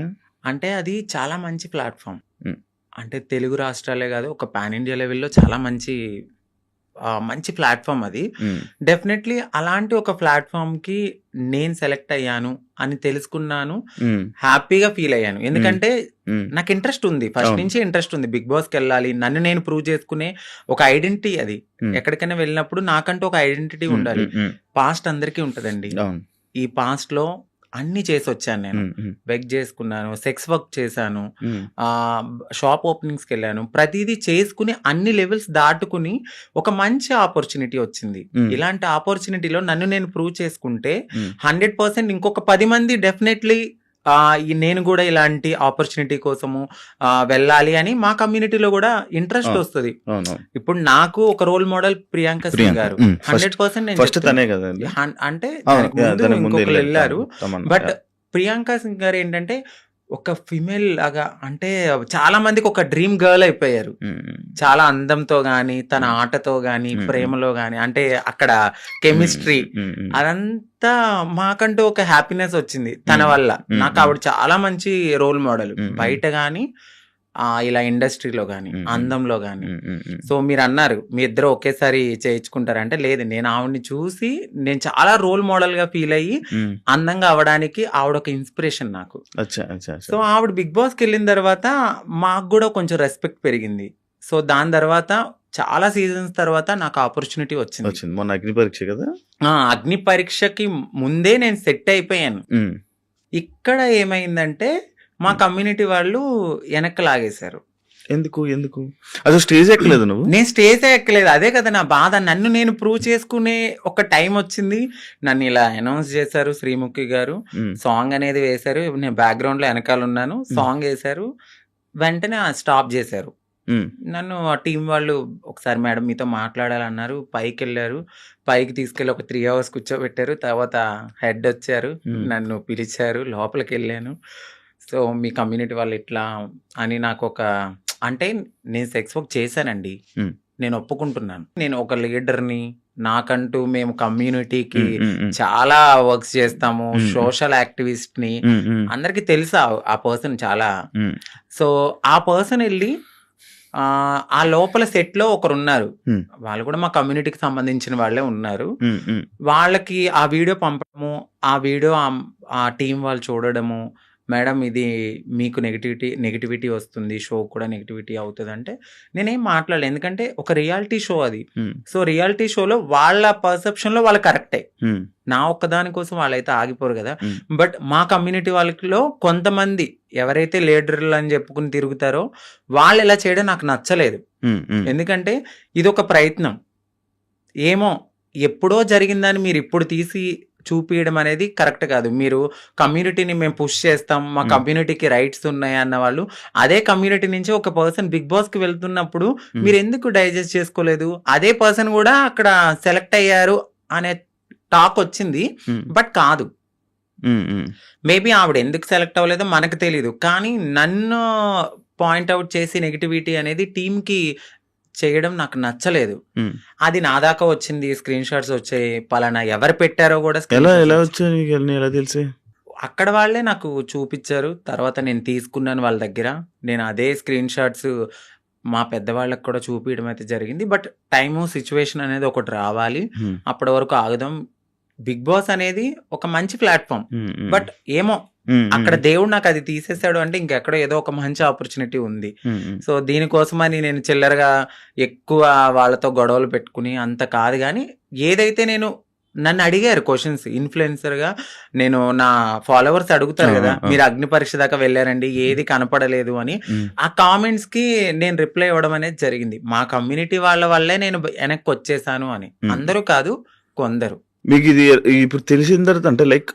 అంటే అది చాలా మంచి ప్లాట్ఫామ్. అంటే తెలుగు రాష్ట్రాలే కాదు, ఒక పాన్ ఇండియా లెవెల్లో చాలా మంచి ప్లాట్ఫామ్ అది. డెఫినెట్లీ అలాంటి ఒక ప్లాట్ఫామ్ కి నేను సెలెక్ట్ అయ్యాను అని తెలుసుకున్నాను, హ్యాపీగా ఫీల్ అయ్యాను. ఎందుకంటే నాకు ఇంట్రెస్ట్ ఉంది, ఫస్ట్ నుంచి ఇంట్రెస్ట్ ఉంది, బిగ్ బాస్కి వెళ్ళాలి, నన్ను నేను ప్రూవ్ చేసుకునే ఒక ఐడెంటిటీ. అది ఎక్కడికైనా వెళ్ళినప్పుడు నాకంటూ ఒక ఐడెంటిటీ ఉండాలి. పాస్ట్ అందరికీ ఉంటదండి. ఈ పాస్ట్ లో అన్ని చేసి వచ్చాను నేను. బెగ్ చేసుకున్నాను, సెక్స్ వర్క్ చేశాను, షాప్ ఓపెనింగ్స్కి వెళ్ళాను, ప్రతిదీ చేసుకుని అన్ని లెవెల్స్ దాటుకుని ఒక మంచి ఆపర్చునిటీ వచ్చింది. ఇలాంటి ఆపర్చునిటీలో నన్ను నేను ప్రూవ్ చేసుకుంటే 100% ఇంకొక 10 మంది డెఫినెట్లీ నేను కూడా ఇలాంటి ఆపర్చునిటీ కోసము వెళ్ళాలి అని మా కమ్యూనిటీలో కూడా ఇంట్రెస్ట్ అవును. వస్తుంది. అవును. ఇప్పుడు నాకు ఒక రోల్ మోడల్ ప్రియాంక సింగ్ ప్రియాంక. గారు ఫస్ట్ 100% నేను ఫస్ట్ చెప్తున్నా. తనే కదండి. అంటే అవును. దానికి ముందు దానికి ముందు ఇంకొకరు వెళ్ళారు వెళ్ళారు. తమన్నా. బట్ ప్రియాంక సింగ్ గారు ఏంటంటే ఒక ఫిమేల్ లాగా, అంటే చాలా మందికి ఒక డ్రీమ్ గర్ల్ అయిపోయారు. చాలా అందంతో గాని, తన ఆటతో గాని, ప్రేమలో గాని, అంటే అక్కడ కెమిస్ట్రీ అదంతా మాకంటూ ఒక హ్యాపీనెస్ వచ్చింది తన వల్ల. నాకు ఆవిడ చాలా మంచి రోల్ మోడల్, బయట గాని ఇలా ఇండస్ట్రీలో గాని, అందంలో గాని. సో మీరు అన్నారు మీ ఇద్దరు ఒకేసారి చేయించుకుంటారంటే, లేదు, నేను ఆవిడని చూసి నేను చాలా రోల్ మోడల్ గా ఫీల్ అయ్యి అందంగా అవడానికి ఆవిడ ఒక ఇన్స్పిరేషన్ నాకు. సో ఆవిడ బిగ్ బాస్ కి వెళ్ళిన తర్వాత మాకు కూడా కొంచెం రెస్పెక్ట్ పెరిగింది. సో దాని తర్వాత చాలా సీజన్స్ తర్వాత నాకు ఆపర్చునిటీ వచ్చింది. మొన్న అగ్ని పరీక్ష కదా. అగ్ని పరీక్షకి ముందే నేను సెట్ అయిపోయాను. ఇక్కడ ఏమైందంటే మా కమ్యూనిటీ వాళ్ళు వెనక్కి లాగేశారు. ఎందుకు ఎందుకు అసలు స్టేజ్ ఎక్కలేదు నువ్వు? నేను స్టేజ్ ఎక్కలేదు, అదే కదా నా బాధ. నన్ను నేను ప్రూవ్ చేసుకునే ఒక టైం వచ్చింది. నన్ను ఇలా అనౌన్స్ చేశారు శ్రీముఖి గారు, సాంగ్ అనేది వేశారు, నేను బ్యాక్గ్రౌండ్ లో వెనకాల ఉన్నాను, సాంగ్ వేశారు, వెంటనే స్టాప్ చేశారు నన్ను. ఆ టీం వాళ్ళు ఒకసారి మేడం మీతో మాట్లాడాలన్నారు, పైకి వెళ్ళారు, పైకి తీసుకెళ్ళి ఒక 3 hours కూర్చోబెట్టారు. తర్వాత హెడ్ వచ్చారు, నన్ను పిలిచారు, లోపలికి వెళ్ళాను. సో మీ కమ్యూనిటీ వాళ్ళు ఇట్లా అని నాకు ఒక, అంటే నేను సెక్స్ వర్క్ చేశానండి, నేను ఒప్పుకుంటున్నాను. నేను ఒక లీడర్ని, నాకంటూ మేము కమ్యూనిటీకి చాలా వర్క్స్ చేస్తాము, సోషల్ యాక్టివిస్ట్ ని, అందరికి తెలుసా ఆ పర్సన్ చాలా. సో ఆ పర్సన్ వెళ్ళి ఆ లోపల సెట్ లో ఒకరు ఉన్నారు, వాళ్ళు కూడా మా కమ్యూనిటీకి సంబంధించిన వాళ్ళే ఉన్నారు. వాళ్ళకి ఆ వీడియో పంపడము, ఆ వీడియో ఆ టీం వాళ్ళు చూడడము, మేడం ఇది మీకు నెగిటివిటీ వస్తుంది, షో కూడా నెగిటివిటీ అవుతుంది అంటే నేనేం మాట్లాడలేదు, ఎందుకంటే ఒక రియాలిటీ షో అది. సో రియాలిటీ షోలో వాళ్ళ పర్సెప్షన్ లో వాళ్ళు కరెక్టే, నా ఒక్కదాని కోసం వాళ్ళైతే ఆగిపోరు కదా. బట్ మా కమ్యూనిటీ వాళ్ళలో కొంతమంది ఎవరైతే లీడర్లు అని చెప్పుకుని తిరుగుతారో వాళ్ళు ఇలా చేయడం నాకు నచ్చలేదు. ఎందుకంటే ఇది ఒక ప్రయత్నం, ఏమో ఎప్పుడో జరిగిందని మీరు ఇప్పుడు తీసి చూపించడం అనేది కరెక్ట్ కాదు. మీరు కమ్యూనిటీని మేము పుష్ చేస్తాం, మా కమ్యూనిటీకి రైట్స్ ఉన్నాయి అన్న వాళ్ళు అదే కమ్యూనిటీ నుంచి ఒక పర్సన్ బిగ్ బాస్ కి వెళ్తున్నప్పుడు మీరు ఎందుకు డైజెస్ట్ చేసుకోలేదు? అదే పర్సన్ కూడా అక్కడ సెలెక్ట్ అయ్యారు అనే టాక్ వచ్చింది, బట్ కాదు. మేబీ ఆవిడ ఎందుకు సెలెక్ట్ అవ్వలేదో మనకు తెలీదు, కానీ నన్ను పాయింట్అవుట్ చేసి నెగిటివిటీ అనేది టీంకి చేయడం నాకు నచ్చలేదు. అది నా దాకా వచ్చింది, స్క్రీన్ షాట్స్ వచ్చాయి, పలానా ఎవరు పెట్టారో కూడా ఎలా తెలిసి అక్కడ వాళ్ళే నాకు చూపించారు. తర్వాత నేను తీసుకున్నాను వాళ్ళ దగ్గర, నేను అదే స్క్రీన్ షాట్స్ మా పెద్దవాళ్ళకి కూడా చూపించడం అయితే జరిగింది. బట్ టైము సిచ్యువేషన్ అనేది ఒకటి రావాలి, అప్పటి వరకు ఆగుదాం. బిగ్ బాస్ అనేది ఒక మంచి ప్లాట్ఫామ్, బట్ ఏమో అక్కడ దేవుడు నాకు అది తీసేసాడు అంటే ఇంకెక్కడ ఏదో ఒక మంచి ఆపర్చునిటీ ఉంది. సో దీనికోసమని నేను చిల్లరగా ఎక్కువ వాళ్ళతో గొడవలు పెట్టుకుని అంత కాదు, కానీ ఏదైతే నేను నన్ను అడిగారు క్వశ్చన్స్ ఇన్ఫ్లుయెన్సర్ గా, నేను నా ఫాలోవర్స్ అడుగుతారు కదా మీరు అగ్ని పరీక్ష దాకా వెళ్ళారండి ఏది కనపడలేదు అని, ఆ కామెంట్స్ కి నేను రిప్లై ఇవ్వడం అనేది జరిగింది. మా కమ్యూనిటీ వాళ్ళ వల్లే నేను వెనక్కి వచ్చేసాను అని. అందరూ కాదు, కొందరు. మీకు ఇది ఇప్పుడు తెలిసిన తర్వాత అంటే లైక్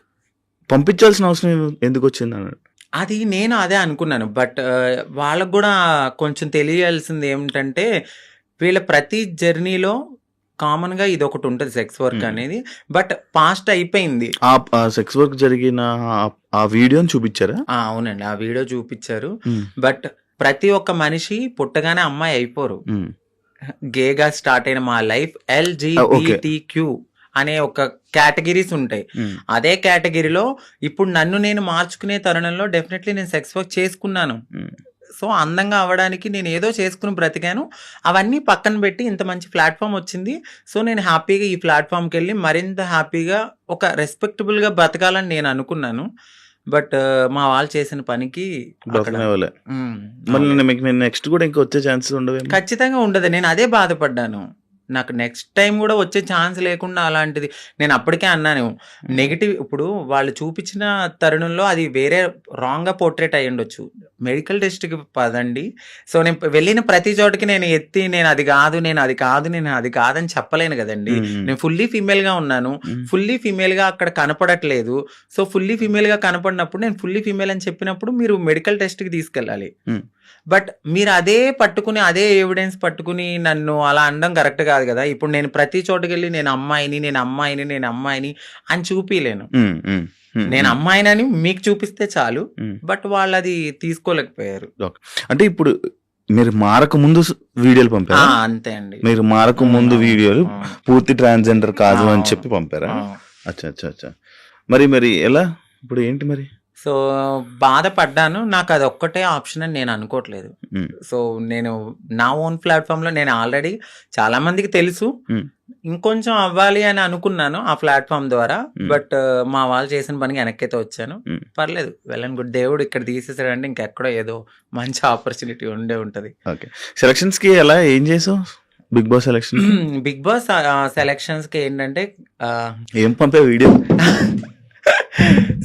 పంపించాల్సిన అవసరం ఎందుకు వచ్చింది అన్నాడు? అది నేను అదే అనుకున్నాను, బట్ వాళ్ళకు కూడా కొంచెం తెలియాల్సింది ఏమిటంటే వీళ్ళ ప్రతి జర్నీలో కామన్ గా ఇది ఒకటి ఉంటుంది సెక్స్ వర్క్ అనేది, బట్ పాస్ట్ అయిపోయింది. ఆ సెక్స్ వర్క్ జరిగిన ఆ వీడియోని చూపించారా? అవునండి, ఆ వీడియో చూపించారు. బట్ ప్రతి ఒక్క మనిషి పుట్టగానే అమ్మాయి అయిపోరు. గేగా స్టార్ట్ అయిన మా లైఫ్ LGBTQ అనే ఒక కేటగిరీస్ ఉంటాయి. అదే కేటగిరీలో ఇప్పుడు నన్ను నేను మార్చుకునే తరుణంలో డెఫినెట్లీ నేను సెక్స్ వర్క్ చేసుకున్నాను. సో అందంగా అవ్వడానికి నేను ఏదో చేసుకుని బ్రతికాను. అవన్నీ పక్కన పెట్టి ఇంత మంచి ప్లాట్ఫామ్ వచ్చింది. సో నేను హ్యాపీగా ఈ ప్లాట్ఫామ్కి వెళ్ళి మరింత హ్యాపీగా ఒక రెస్పెక్టబుల్గా బ్రతకాలని నేను అనుకున్నాను. బట్ మా వాళ్ళు చేసిన పనికి నెక్స్ట్ కూడా ఇంకా వచ్చే ఛాన్సెస్ ఉండవు? ఖచ్చితంగా ఉండదు. నేను అదే బాధపడ్డాను, నాకు నెక్స్ట్ టైం కూడా వచ్చే ఛాన్స్ లేకుండా అలాంటిది. నేను అప్పటికే అన్నాను నెగిటివ్, ఇప్పుడు వాళ్ళు చూపించిన తరుణంలో అది వేరే రాంగ్ గా పోర్ట్రేట్ అయ్యి ఉండొచ్చు. మెడికల్ టెస్ట్‌కి పదండి. సో, నేను వెళ్ళిన ప్రతి చోటకి నేను ఎత్తి నేను అది కాదని చెప్పలేను గదండీ. నేను ఫుల్లీ ఫీమేల్‌గా ఉన్నాను. ఫుల్లీ ఫీమేల్‌గా అక్కడ కనపడట్లేదు. సో, ఫుల్లీ ఫీమేల్‌గా కనపడినప్పుడు నేను ఫుల్లీ ఫీమేల్ అని చెప్పినప్పుడు మీరు మెడికల్ టెస్ట్‌కి తీసుకెళ్ళాలి. బట్ మీరు అదే పట్టుకుని, అదే ఎవిడెన్స్ పట్టుకుని నన్ను అలా అనడం కరెక్ట్ కాదు గదా! ఇప్పుడు నేను ప్రతి చోటకెళ్ళి నేను అమ్మాయిని అని చూపియలేను. నేను అమ్మాయినని మీకు చూపిస్తే చాలు. బట్ వాళ్ళది తీసుకోలేకపోయారు. ఓకే. అంటే ఇప్పుడు మీరు మారక ముందు వీడియోలు పంపారా? అంతే అండి. మీరు మారక ముందు వీడియోలు పూర్తి ట్రాన్స్జెండర్ కాదు అని చెప్పి పంపారా? ఆ! అచ్చా. మరి ఎలా? ఇప్పుడు ఏంటి మరి? సో, బాధపడ్డాను. నాకదొక్కటే ఆప్షన్ అని నేను అనుకోవట్లేదు. సో, నేను నా ఓన్ ప్లాట్‌ఫామ్‌లో నేను ఆల్రెడీ చాలా మందికి తెలుసు. ఇంకొంచెం అవ్వాలి అని అనుకున్నాను ఆ ప్లాట్‌ఫామ్ ద్వారా. బట్ మా వాళ్ళు చేసిన పనికి వెనక్కైతే వచ్చాను. పర్లేదు. Well and good. దేవుడు ఇక్కడ తీసేసాడంటే ఇంకెక్కడో ఏదో మంచి ఆపర్చునిటీ ఉండే ఉంటది. ఓకే. సెలక్షన్స్‌కి ఏం చేసావు? Bigg Boss selection. Bigg Boss సెలక్షన్స్‌కి ఏంటంటే ఏం పంపావు వీడియో?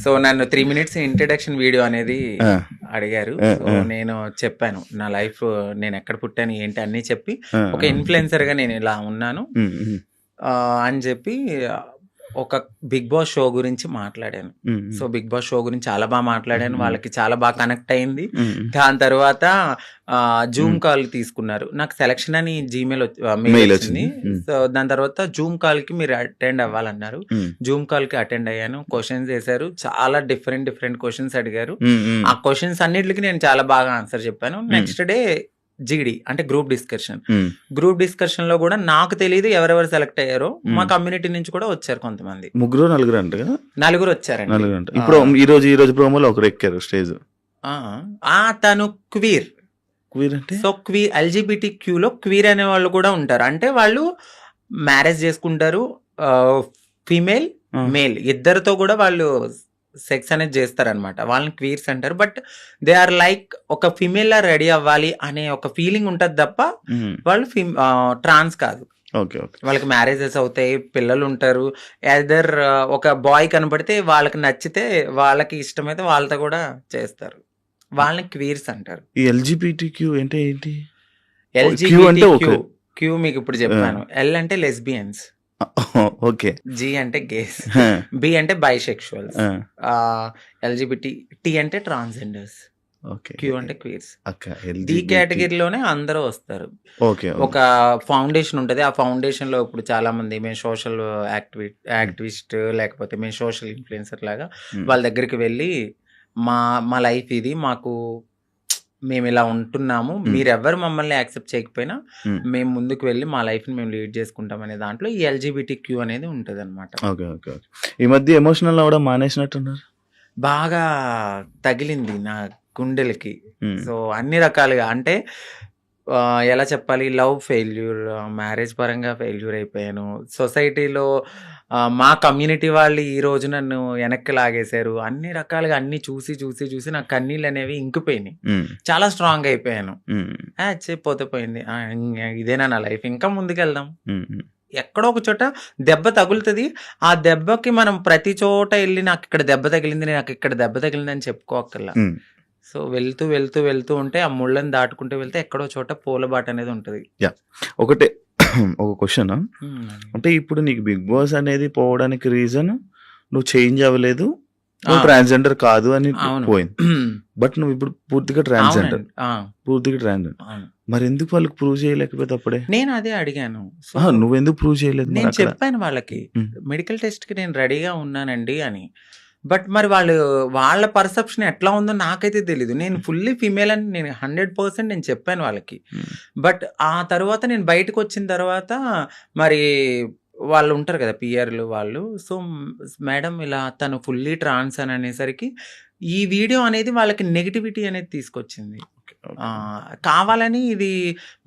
సో, నన్ను 3 మినిట్స్ ఇంట్రడక్షన్ వీడియో అనేది అడిగారు. సో, నేను చెప్పాను నా లైఫ్, నేను ఎక్కడ పుట్టాను ఏంటి అన్నీ చెప్పి ఒక ఇన్‌ఫ్లుయెన్సర్‌గా నేను ఇలా ఉన్నాను అని చెప్పి ఒక బిగ్ బాస్ షో గురించి మాట్లాడాను. సో, బిగ్ బాస్ షో గురించి చాలా బాగా మాట్లాడాను. వాళ్ళకి చాలా బాగా కనెక్ట్ అయింది. దాని తర్వాత జూమ్ కాల్ తీసుకున్నారు. నాకు సెలక్షన్ అని జీమెయిల్ మెయిల్ వచ్చింది. సో, దాని తర్వాత జూమ్ కాల్‌కి మీరు అటెండ్ అవ్వాలన్నారు. జూమ్ కాల్‌కి అటెండ్ అయ్యాను. క్వశ్చన్స్ వేశారు. చాలా డిఫరెంట్ క్వశ్చన్స్ అడిగారు. ఆ క్వశ్చన్స్ అన్నిటికి నేను చాలా బాగా ఆన్సర్ చెప్పాను. నెక్స్ట్ డే జీడీ అంటే గ్రూప్ డిస్కషన్ లో కూడా నాకు తెలియదు ఎవరెవరు సెలెక్ట్ అయ్యారో. మా కమ్యూనిటీ నుంచి కూడా వచ్చారు కొంతమంది. 3-4 అంట కదా? 4 వచ్చారండి. ఇప్పుడు ఈ రోజు ప్రోమోలో ఒకరు ఎక్కారు స్టేజ్. తను క్వీర్ అంటే సో LGBTQ లో క్వీర్ అనే వాళ్ళు కూడా ఉంటారు. అంటే వాళ్ళు మ్యారేజ్ చేసుకుంటారు. ఫీమేల్ మేల్ ఇద్దరితో కూడా వాళ్ళు సెక్స్ అనేది చేస్తారనమాట. వాళ్ళని క్వీర్స్ అంటారు. బట్ దే ఆర్ లైక్ ఒక ఫీమేల్ లా రెడీ అవ్వాలి అనే ఒక ఫీలింగ్ ఉంటది తప్ప వాళ్ళు ట్రాన్స్ కాదు. వాళ్ళకి మ్యారేజెస్ అవుతాయి, పిల్లలు ఉంటారు. ఎదర్ ఒక బాయ్ కనపడితే వాళ్ళకి నచ్చితే, వాళ్ళకి ఇష్టమైతే వాళ్ళతో కూడా చేస్తారు. వాళ్ళని క్వీర్స్ అంటారు. ఈ LGBTQ అంటే ఏంటి? క్యూ మీకు ఇప్పుడు చెప్పాను. L అంటే లెస్బియన్స్, ఓకే. G అంటే గేస్, B అంటే బైసెక్షువల్స్, LGBT, T అంటే ట్రాన్స్జెండర్స్, క్యూ అంటే క్వీర్స్. ఈ కేటగిరీలోనే అందరూ వస్తారు. ఒక ఫౌండేషన్ ఉంటది. ఆ ఫౌండేషన్ లో ఇప్పుడు చాలా మంది మేము సోషల్ యాక్టివిస్ట్ లేకపోతే మేము సోషల్ ఇన్ఫ్లుయెన్సర్ లాగా వాళ్ళ దగ్గరికి వెళ్ళి మా లైఫ్ ఇది, మేము ఇలా ఉంటున్నాము, మీరెవ్వరు మమ్మల్ని యాక్సెప్ట్ చేయకపోయినా మేము ముందుకు వెళ్ళి మా లైఫ్ ని మేము లీడ్ చేసుకుంటాం అనే దాంట్లో ఈ LGBTQ అనేది ఉంటది అనమాట. ఈ మధ్య ఎమోషనల్ అవడం మానేసినట్టున్నారు. బాగా తగిలింది నా గుండెలకి. సో, అన్ని రకాలుగా అంటే ఎలా చెప్పాలి, లవ్ ఫెయిల్యూర్, మ్యారేజ్ పరంగా ఫెయిల్యూర్ అయిపోయాను. సొసైటీలో మా కమ్యూనిటీ వాళ్ళు ఈ రోజు నన్ను వెనక్కి లాగేశారు. అన్ని రకాలుగా అన్ని చూసి నా కన్నీళ్ళు అనేవి ఇంకిపోయినాయి. చాలా స్ట్రాంగ్ అయిపోయాను. పోతే పోయింది, ఇదేనా నా లైఫ్, ఇంకా ముందుకెళ్దాం. ఎక్కడో ఒక చోట దెబ్బ తగులుతుంది. ఆ దెబ్బకి మనం ప్రతి చోట వెళ్ళి నాకు ఇక్కడ దెబ్బ తగిలింది అని చెప్పుకోకల్లా. సో, వెళ్తూ ఉంటే ఆ ముళ్ళని దాటుకుంటూ వెళ్తే ఎక్కడో చోట పూలబాట అనేది ఉంటది. ఒక క్వశ్చన్, అంటే ఇప్పుడు నీకు బిగ్ బాస్ అనేది పోవడానికి రీజన్ నువ్వు చేంజ్ అవ్వలేదు, నువ్వు ట్రాన్స్జెండర్ కాదు అని పోయింది. బట్ నువ్వు ఇప్పుడు పూర్తిగా ట్రాన్స్జెండర్. మరి ఎందుకు వాళ్ళకి ప్రూవ్ చేయలేకపోతే అప్పుడే? నేను అదే అడిగాను. నువ్వెందుకు ప్రూవ్ చేయలేదు? నేను చెప్పాను వాళ్ళకి మెడికల్ టెస్ట్ కి నేను రెడీగా ఉన్నానండి అని. బట్ మరి వాళ్ళ పర్సెప్షన్ ఎట్లా ఉందో నాకైతే తెలీదు. నేను ఫుల్లీ ఫీమేల్ అని నేను 100% నేను చెప్పాను వాళ్ళకి. బట్ ఆ తర్వాత నేను బయటకు వచ్చిన తర్వాత మరి వాళ్ళు ఉంటారు కదా పిఆర్లు వాళ్ళు. సో, మేడం ఇలా తను ఫుల్లీ ట్రాన్స్ అని అనేసరికి ఈ వీడియో అనేది వాళ్ళకి నెగిటివిటీ అనేది తీసుకొచ్చింది. కావాలని ఇది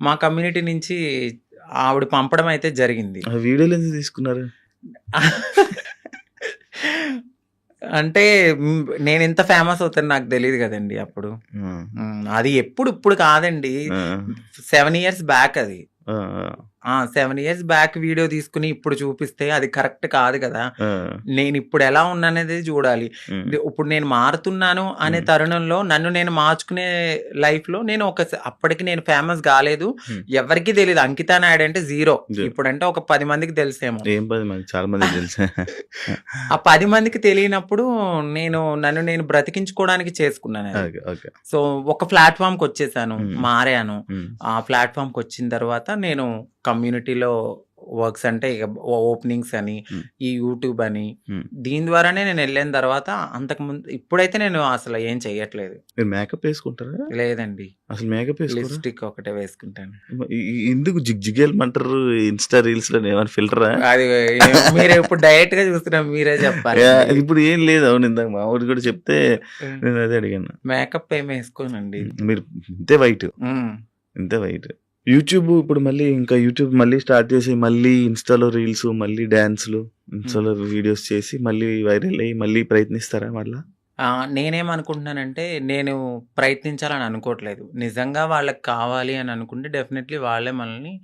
మా కమ్యూనిటీ నుంచి ఆవిడ పంపడం అయితే జరిగింది. వీడియోలు ఎందుకు తీసుకున్నారు? అంటే నేను ఇంత ఫేమస్ అవుతాను నాకు తెలియదు కదండి అప్పుడు. అది ఇప్పుడు కాదండి, 7 years బ్యాక్ అది. 7 ఇయర్స్ బ్యాక్ వీడియో తీసుకుని ఇప్పుడు చూపిస్తే అది కరెక్ట్ కాదు కదా! ఆ! నేను ఇప్పుడు ఎలా ఉన్నాననేది చూడాలి. హ్మ్. ఇప్పుడు నేను మారుతున్నాను అనే హ్మ్. తరుణంలో నన్ను నేను మార్చుకునే లైఫ్‌లో నేను అప్పటికి నేను ఫేమస్ కాలేదు. హ్మ్. ఎవరికీ తెలీదు. అంకితా నాయుడు అంటే జీరో. జ ఇప్పుడంటే ఒక 10 మందికి తెలుసేమో. ఏం 10 మంది చాలా మందికి తెలుసు. ఆ 10 మందికి తెలియనప్పుడు నన్ను నేను బ్రతికించుకోవడానికి చేసుకున్నానది. ఓకే. ఓకే. సో, ఒక ప్లాట్‌ఫార్మ్‌కొచ్చేసాను. హ్మ్. మారాను. హ్మ్. ఆ ప్లాట్‌ఫార్మ్‌కొచ్చిన తర్వాత నేను కమ్యూనిటీలో వర్క్స్ అంటే ఇక ఓపెనింగ్స్ అని, హ్మ్. ఈ యూట్యూబ్ అని, హ్మ్. దీని ద్వారానే నేనెళ్ళిన తర్వాత అంతకుముందు ఇప్పుడైతే నేను అసలు ఏం చెయ్యట్లేదు. మీరు మేకప్ ఏసుకుంటారా? లేదండి. అసలు మేకప్ ఏసుకోరా? లిప్‌స్టిక్ ఒకటే వేసుకుంటాను. ఎందుకు జిగేలమంటారు ఇన్‌స్టా రీల్స్‌లోని ఏమైనా ఫిల్టరా? అది మీరు ఇప్పుడు డైరెక్ట్‌గా చూస్తున్నారు. మీరే చెప్పాలి. ఇప్పుడు ఏం లేదు. అవును ఇందాక మా వాడు కూడా చెప్తే హ్మ్. నేను అదే అడిగాను. మేకప్ ఏమి వేసుకోనండి. మీరు ఇంతే వైట్. హ్మ్. ఇంతే వైట్. యూట్యూబ్ ఇప్పుడు మళ్ళీ ఇంకా యూట్యూబ్ మళ్ళీ స్టార్ట్ చేసి మళ్ళీ ఇన్‌స్టాలో రీల్స్, మళ్ళీ డాన్స్‌లు, హ్మ్. ఇన్‌స్టాలో వీడియోస్ చేసి మళ్ళీ వైరల్ అయ్యి మళ్ళీ ప్రయత్నిస్తారా మళ్ళా? నేనేమనుకుంటున్నానంటే, నేను ప్రయత్నించాలని అనుకోవట్లేదు. నిజంగా వాళ్ళకి కావాలి అని అనుకుంటే డెఫినెట్‌లీ వాళ్ళే మనల్ని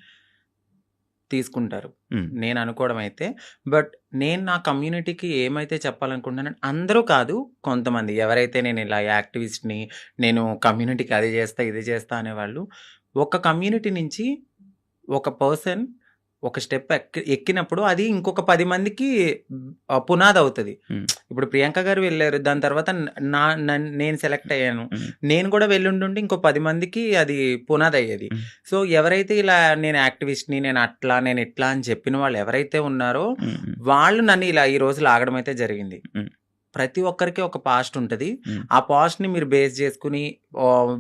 తీసుకుంటారు. హ్మ్. నేను అనుకోవడం అయితే. బట్ నేను నా కమ్యూనిటీకి ఏమైతే చెప్పాలనుకుంటున్నానంటే అందరూ కాదు, కొంతమంది ఎవరైతే నేను ఇలా యాక్టివిస్ట్‌ని, నేను కమ్యూనిటీకి అది చేస్తా, ఇది చేస్తా అనేవాళ్ళు, ఒక కమ్యూనిటీ నుంచి ఒక పర్సన్ ఒక స్టెప్ ఎక్కినప్పుడు అది ఇంకొక 10 మందికి పునాదవుతది. హ్మ్. ఇప్పుడు ప్రియాంక గారు వెళ్లారు. దాని తర్వాత నేను సెలెక్ట్ అయ్యాను. హ్మ్. నేను కూడా వెళ్ళుండుంటే ఇంకో 10 మందికి అది పునాదయ్యేది. హ్మ్. సో, ఎవరైతే ఇలా నేను యాక్టివిస్ట్‌ని, నేను అట్లా, నేను ఇట్లా అని చెప్పిన వాళ్ళు ఎవరైతే ఉన్నారో, హ్మ్. హ్మ్. వాళ్ళు నన్ను ఇలా ఈ రోజు లాగడం అయితే జరిగింది. హ్మ్. ప్రతి ఒక్కరికి ఒక పాస్ట్ ఉంటది. హ్మ్. ఆ పాస్ట్‌ని మీరు బేస్ చేసుకొని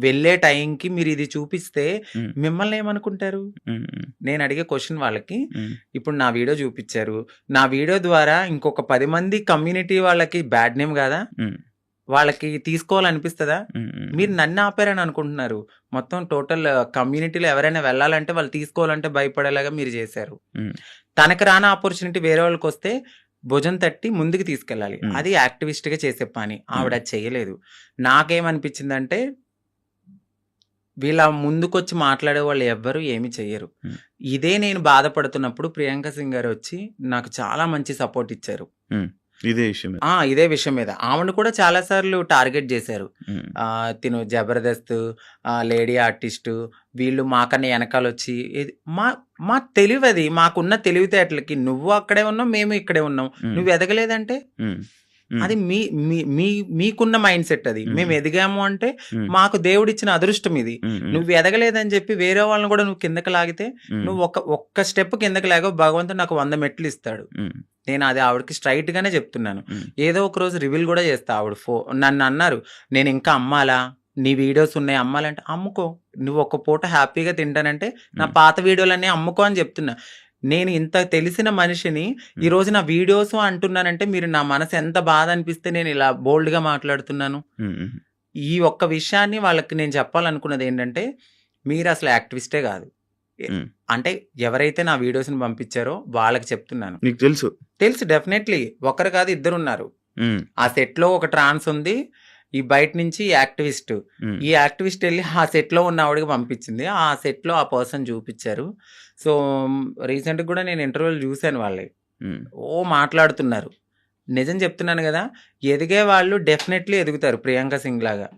వెళ్ళే టైంకి మీరు ఇది చూపిస్తే హ్మ్. మిమ్మల్ని ఏమనుకుంటారు? హ్మ్. హ్మ్. నేను అడిగే క్వెషన్ వాళ్ళకి, హ్మ్. ఇప్పుడు నా వీడియో చూపిచ్చారు. నా వీడియో ద్వారా ఇంకొక 10 మంది కమ్యూనిటీ వాళ్ళకి బ్యాడ్ నేమ్ కాదా? హ్మ్. వాళ్ళకి తీసుకోవాలనిపిస్తదా? హ్మ్. హ్మ్. మీరు నన్ను ఆపారని అనుకుంటున్నారు. మొత్తం టోటల్ కమ్యూనిటీలో ఎవరైనా వెళ్ళాలంటే వాళ్ళు తీసుకోవాలంటే భయపడేలాగా మీరు చేశారు. హ్మ్. తనకు రాని ఆపర్చునిటీ వేరే వాళ్ళకొస్తే భుజం తట్టి ముందుకు తీసుకెళ్ళాలి. హ్మ్. అది యాక్టివిస్ట్‌గా చేసే పని. ఆవిడ హ్మ్. అది చేయలేదు. నాకేమనిపించిందంటే, వీళ్ళ ముందుకొచ్చి మాట్లాడేవాళ్ళు ఎవ్వరు ఏమి చెయ్యరు. హ్మ్. ఇదే నేను బాధపడుతున్నప్పుడు ప్రియాంక సింగ్ గారొచ్చి నాకు చాలా మంచి సపోర్ట్ ఇచ్చారు. హ్మ్. ఇదే విషయమే. ఇదే విషయం మీద. ఆమెను కూడా చాలా సార్లు టార్గెట్ జేశారు. హ్మ్. తిను 'జబర్దస్త్', లేడీ ఆర్టిస్టు వీళ్ళు మాకన్నా ఎనకాలొచ్చి మా మా తెలివది. మాకున్న తెలివితేటలకి నువ్వు అక్కడే ఉన్నావు, మేము ఇక్కడే ఉన్నాం. హ్మ్. నువ్వు ఎదగలేదంటే? హ్మ్. హ్మ్. అది మీ మీ మీ మీకున్న మైండ్‌సెట్ అది. హ్మ్. మేము ఎదిగాము అంటే హ్మ్. మాకు దేవుడిచ్చిన అదృష్టం ఇది. హ్మ్. హ్మ్. నువ్వు ఎదగలేదని చెప్పి వేరే వాళ్ళని కూడా నువ్వు కిందకి లాగితే, హ్మ్. నువ్వు ఒక్క స్టెప్ కిందకి లాగావు, భగవంతుడు నాకు 100 మెట్లు ఇస్తాడు. హ్మ్. నేను అది ఆవిడకి స్ట్రెయిట్‌గానే చెప్తున్నాను. హ్మ్. ఏదో ఒక రోజు రివీల్ కూడా చేస్తా. ఆవిడ నన్నన్నారు, "నేను ఇంకా అమ్మాలా? నీ వీడియోస్ ఉన్నాయి అమ్మాలంటే" అమ్ముకో. నువ్వు ఒక పూట హ్యాపీగా తింటానంటే నా హ్మ్. పాత వీడియోలన్నీ అమ్ముకో అని చెప్తున్నా. నేను ఇంత తెలిసిన మనిషిని హ్మ్. ఈరోజు నా వీడియోస్ అంటున్నానంటే మీరు నా మనసు ఎంత బాధ అనిపిస్తే నేను ఇలా బోల్డ్‌గా మాట్లాడుతున్నాను. హ్మ్. హ్మ్. ఈ ఒక్క విషయాన్ని వాళ్ళకి నేను చెప్పాలనుకున్నది ఏంటంటే, మీరసలు యాక్టివిస్టే కాదు. ఎ హ్మ్. అంటే ఎవరైతే నా వీడియోస్‌ని పంపించారో వాళ్ళకి చెప్తున్నాను. నీకు తెలుసు. తెలుసు డెఫినెట్‌లీ. ఒకరు కాదు ఇద్దరున్నారు. హ్మ్. ఆ సెట్‌లో ఒక ట్రాన్స్ ఉంది. ఈ బయట నుంచి యాక్టివిస్ట్. హ్మ్. ఈ యాక్టివిస్ట్ ఎళ్లి ఆ సెట్‌లో ఉన్న ఆవిడకి పంపించింది. ఆ సెట్‌లో ఆ పర్సన్ చూపిచ్చారు. సో, రీసెంట్‌గా కూడా నేను ఇంటర్వ్యూలు చూసాను వాళ్ళయి. హ్మ్. మాట్లాడుతున్నారు. నిజం చెప్తున్నాను గదా! ఎదిగే వాళ్ళు డెఫినెట్‌లీ ఎదుగుతారు ప్రియాంక సింగ్ లాగా.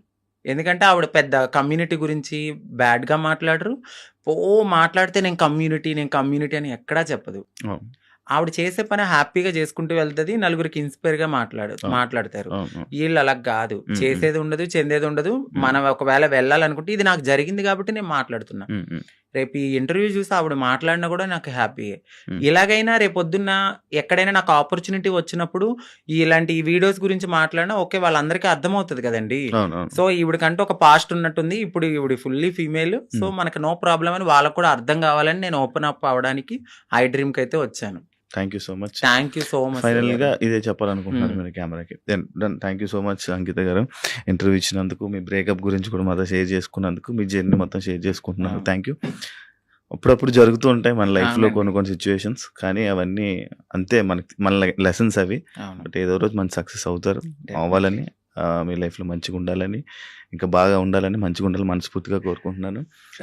ఎందుకంటే ఆవిడ పెద్ద కమ్యూనిటీ గురించి బ్యాడ్‌గా మాట్లాడరు. మాట్లాడితే నేను కమ్యూనిటీ అని ఎక్కడా చెప్పదు. అవును. ఆవిడ చేసే పని హ్యాపీగా చేసుకుంటూ వెళ్తది. నలుగురికి ఇన్‌స్పైర్‌గా అవును. మాట్లాడతారు. అవును. అవును. ఈళ్ళు అలా గాదు. హ్మ్. హ్మ్. చేసేది ఉండదు, చెందేది ఉండదు. హ్మ్. మనం ఒకవేళ వెళ్ళాలనుకుంటే ఇది నాకు జరిగింది గాబట్టి నేను మాట్లాడుతున్నా. హ్మ్. హ్మ్. రేపు ఈ ఇంటర్వ్యూ చూసి ఆవిడ మాట్లాడినా గూడా నాకు హ్యాపీయే. హ్మ్. ఇలాగైనా రేపొద్దున్న ఎక్కడైనా నాకు ఆపర్చునిటీ వచ్చినప్పుడు ఇలాంటి ఈ వీడియోస్ గురించి మాట్లాడినా ఓకే. వాళ్ళందరికీ అర్థమవుతది గదండీ! అవును. అవును. సో, ఈవిడకంటూ ఒక పాస్ట్ ఉన్నట్టుంది. ఇప్పుడు ఈవిడ ఫుల్లీ ఫీమేల్. సో, హ్మ్. మనకు నో ప్రాబ్లమ్ అని వాళ్ళకి కూడా అర్థం గావాలని నేను ఓపెన్ అప్ అవ్వడానికి ఐ డ్రీమ్‌కైతే వచ్చాను. Thank you so much. Thank you so much ఫైనల్‌గా గారు. ఇదే చెప్పాలనుకుంటున్నారు హ్మ్. మీరు కెమెరాకి. Done. Thank you so much Ankita గారు. ఇంటర్వ్యూ ఇచ్చినందుకు, మీ బ్రేకప్ గురించి కూడా మాతో షేర్ చేసుకున్నందుకు, మీ జర్నీ మొత్తం షేర్ చేసుకుంటున్నారు. అవును. Thank you. అప్పుడప్పుడు జరుగుతూ ఉంటాయి మన లైఫ్‌లో అవునండి. కొన్ని కొన్ని సిట్యుయేషన్స్. కానీ అవన్నీ అంతే మన లెసన్స్ అవి. అవును. బట్ ఏదో రోజు మంచి సక్సెస్ అవుతారు. డెఫినెట్‌లీ. అవ్వాలని మీ లైఫ్లో మంచిగా ఉండాలని, ఇంకా బాగా ఉండాలని, మంచిగా ఉండాలని మనస్ఫూర్తిగా కోరుకుంటున్నాను.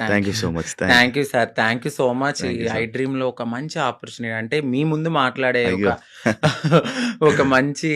Thank you so much. Thank you sir. Thank you so much. Thank you, I sir. Dream లో ఒక మంచి ఆపర్చునిటీ, అంటే మీ ముందు మాట్లాడే అయ్యో. ఒక మంచి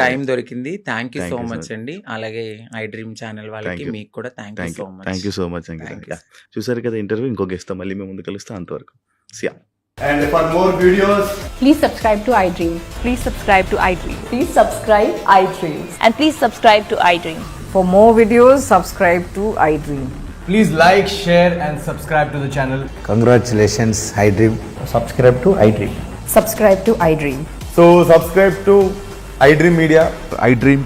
టైం దొరికింది. Thank you Thank so you, much sir. అండి. అలాగే ఐ డ్రీమ్ ఛానల్ వాళ్ళకి you. మీకు కూడా thank you so much. Thank you so much Ankita. Thank you. చూసారు కదా ఇంటర్వ్యూ, ఇంకో గెస్ట్తో మళ్ళీ మేము ముందు కలుస్తాం. అంతవరకు సియా. And for more videos, Please subscribe to iDream. Please subscribe to iDream. Please subscribe iDream. And please subscribe to iDream. For more videos, subscribe to iDream. please like, share, and subscribe to the channel. Congratulations, iDream. Subscribe to iDream. Subscribe to iDream. So subscribe to iDream Media. iDream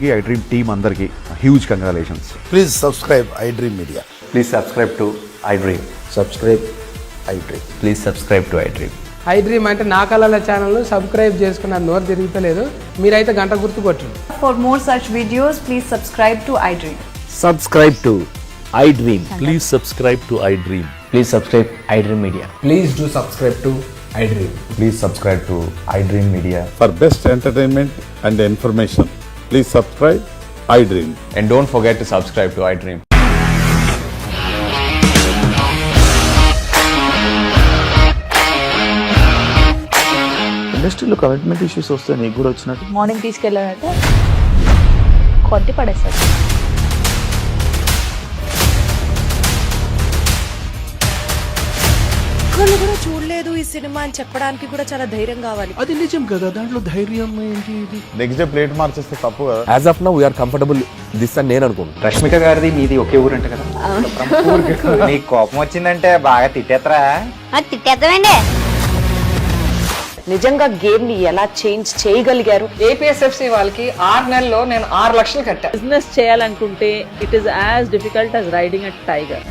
team అందరికి huge congratulations. Please subscribe iDream Media. Please subscribe to iDream. Subscribe iDream. Please subscribe to iDream. I dream అంటే నా కళల ఛానల్ను subscribe చేసుకున్న నోరు తిరుగుతలేదు, మీరైతే గంట గుర్తు కొట్టండి. For more such videos, please subscribe to iDream. Subscribe to iDream. Please subscribe to iDream. Please subscribe iDream Media. Please do subscribe to iDream. Please subscribe to iDream Media. For best entertainment and information, please subscribe iDream. And don't forget to subscribe to iDream. ఇండస్ట్రీలో commitment issues వస్తే నీకు కూడా వచ్చినట్టు morning తీసుకెళ్ళాలంటే కొట్టి పడేస్తారు. ఒక్కళ్ళు కూడా చూడలేదు ఈ సినిమా అని చెప్పడానికి కూడా చాలా ధైర్యం కావాలి. అది నిజం కదా, దాంట్లో ధైర్యం ఏంటి? ఇది నెక్స్ట్ డే ప్లేట్ మార్చేస్తే తప్పు కదా. As of now, we are comfortable this అని నేను అనుకుంటున్నాను. రష్మిక గారిది మీది ఒకే ఊరంట కదా? నీకు కోపం వచ్చిందంటే బాగా తిట్టేత్తరా? తిట్టేద్దామండి. నిజంగా గేమ్ ని ఎలా చేంజ్ చేయగలిగారు? ఏపీఎస్ఎఫ్సి వాళ్ళకి 6 నెలల్లో నేను 6 లక్షలు కట్టా. బిజినెస్ చేయాలనుకుంటే it is as difficult as riding a tiger.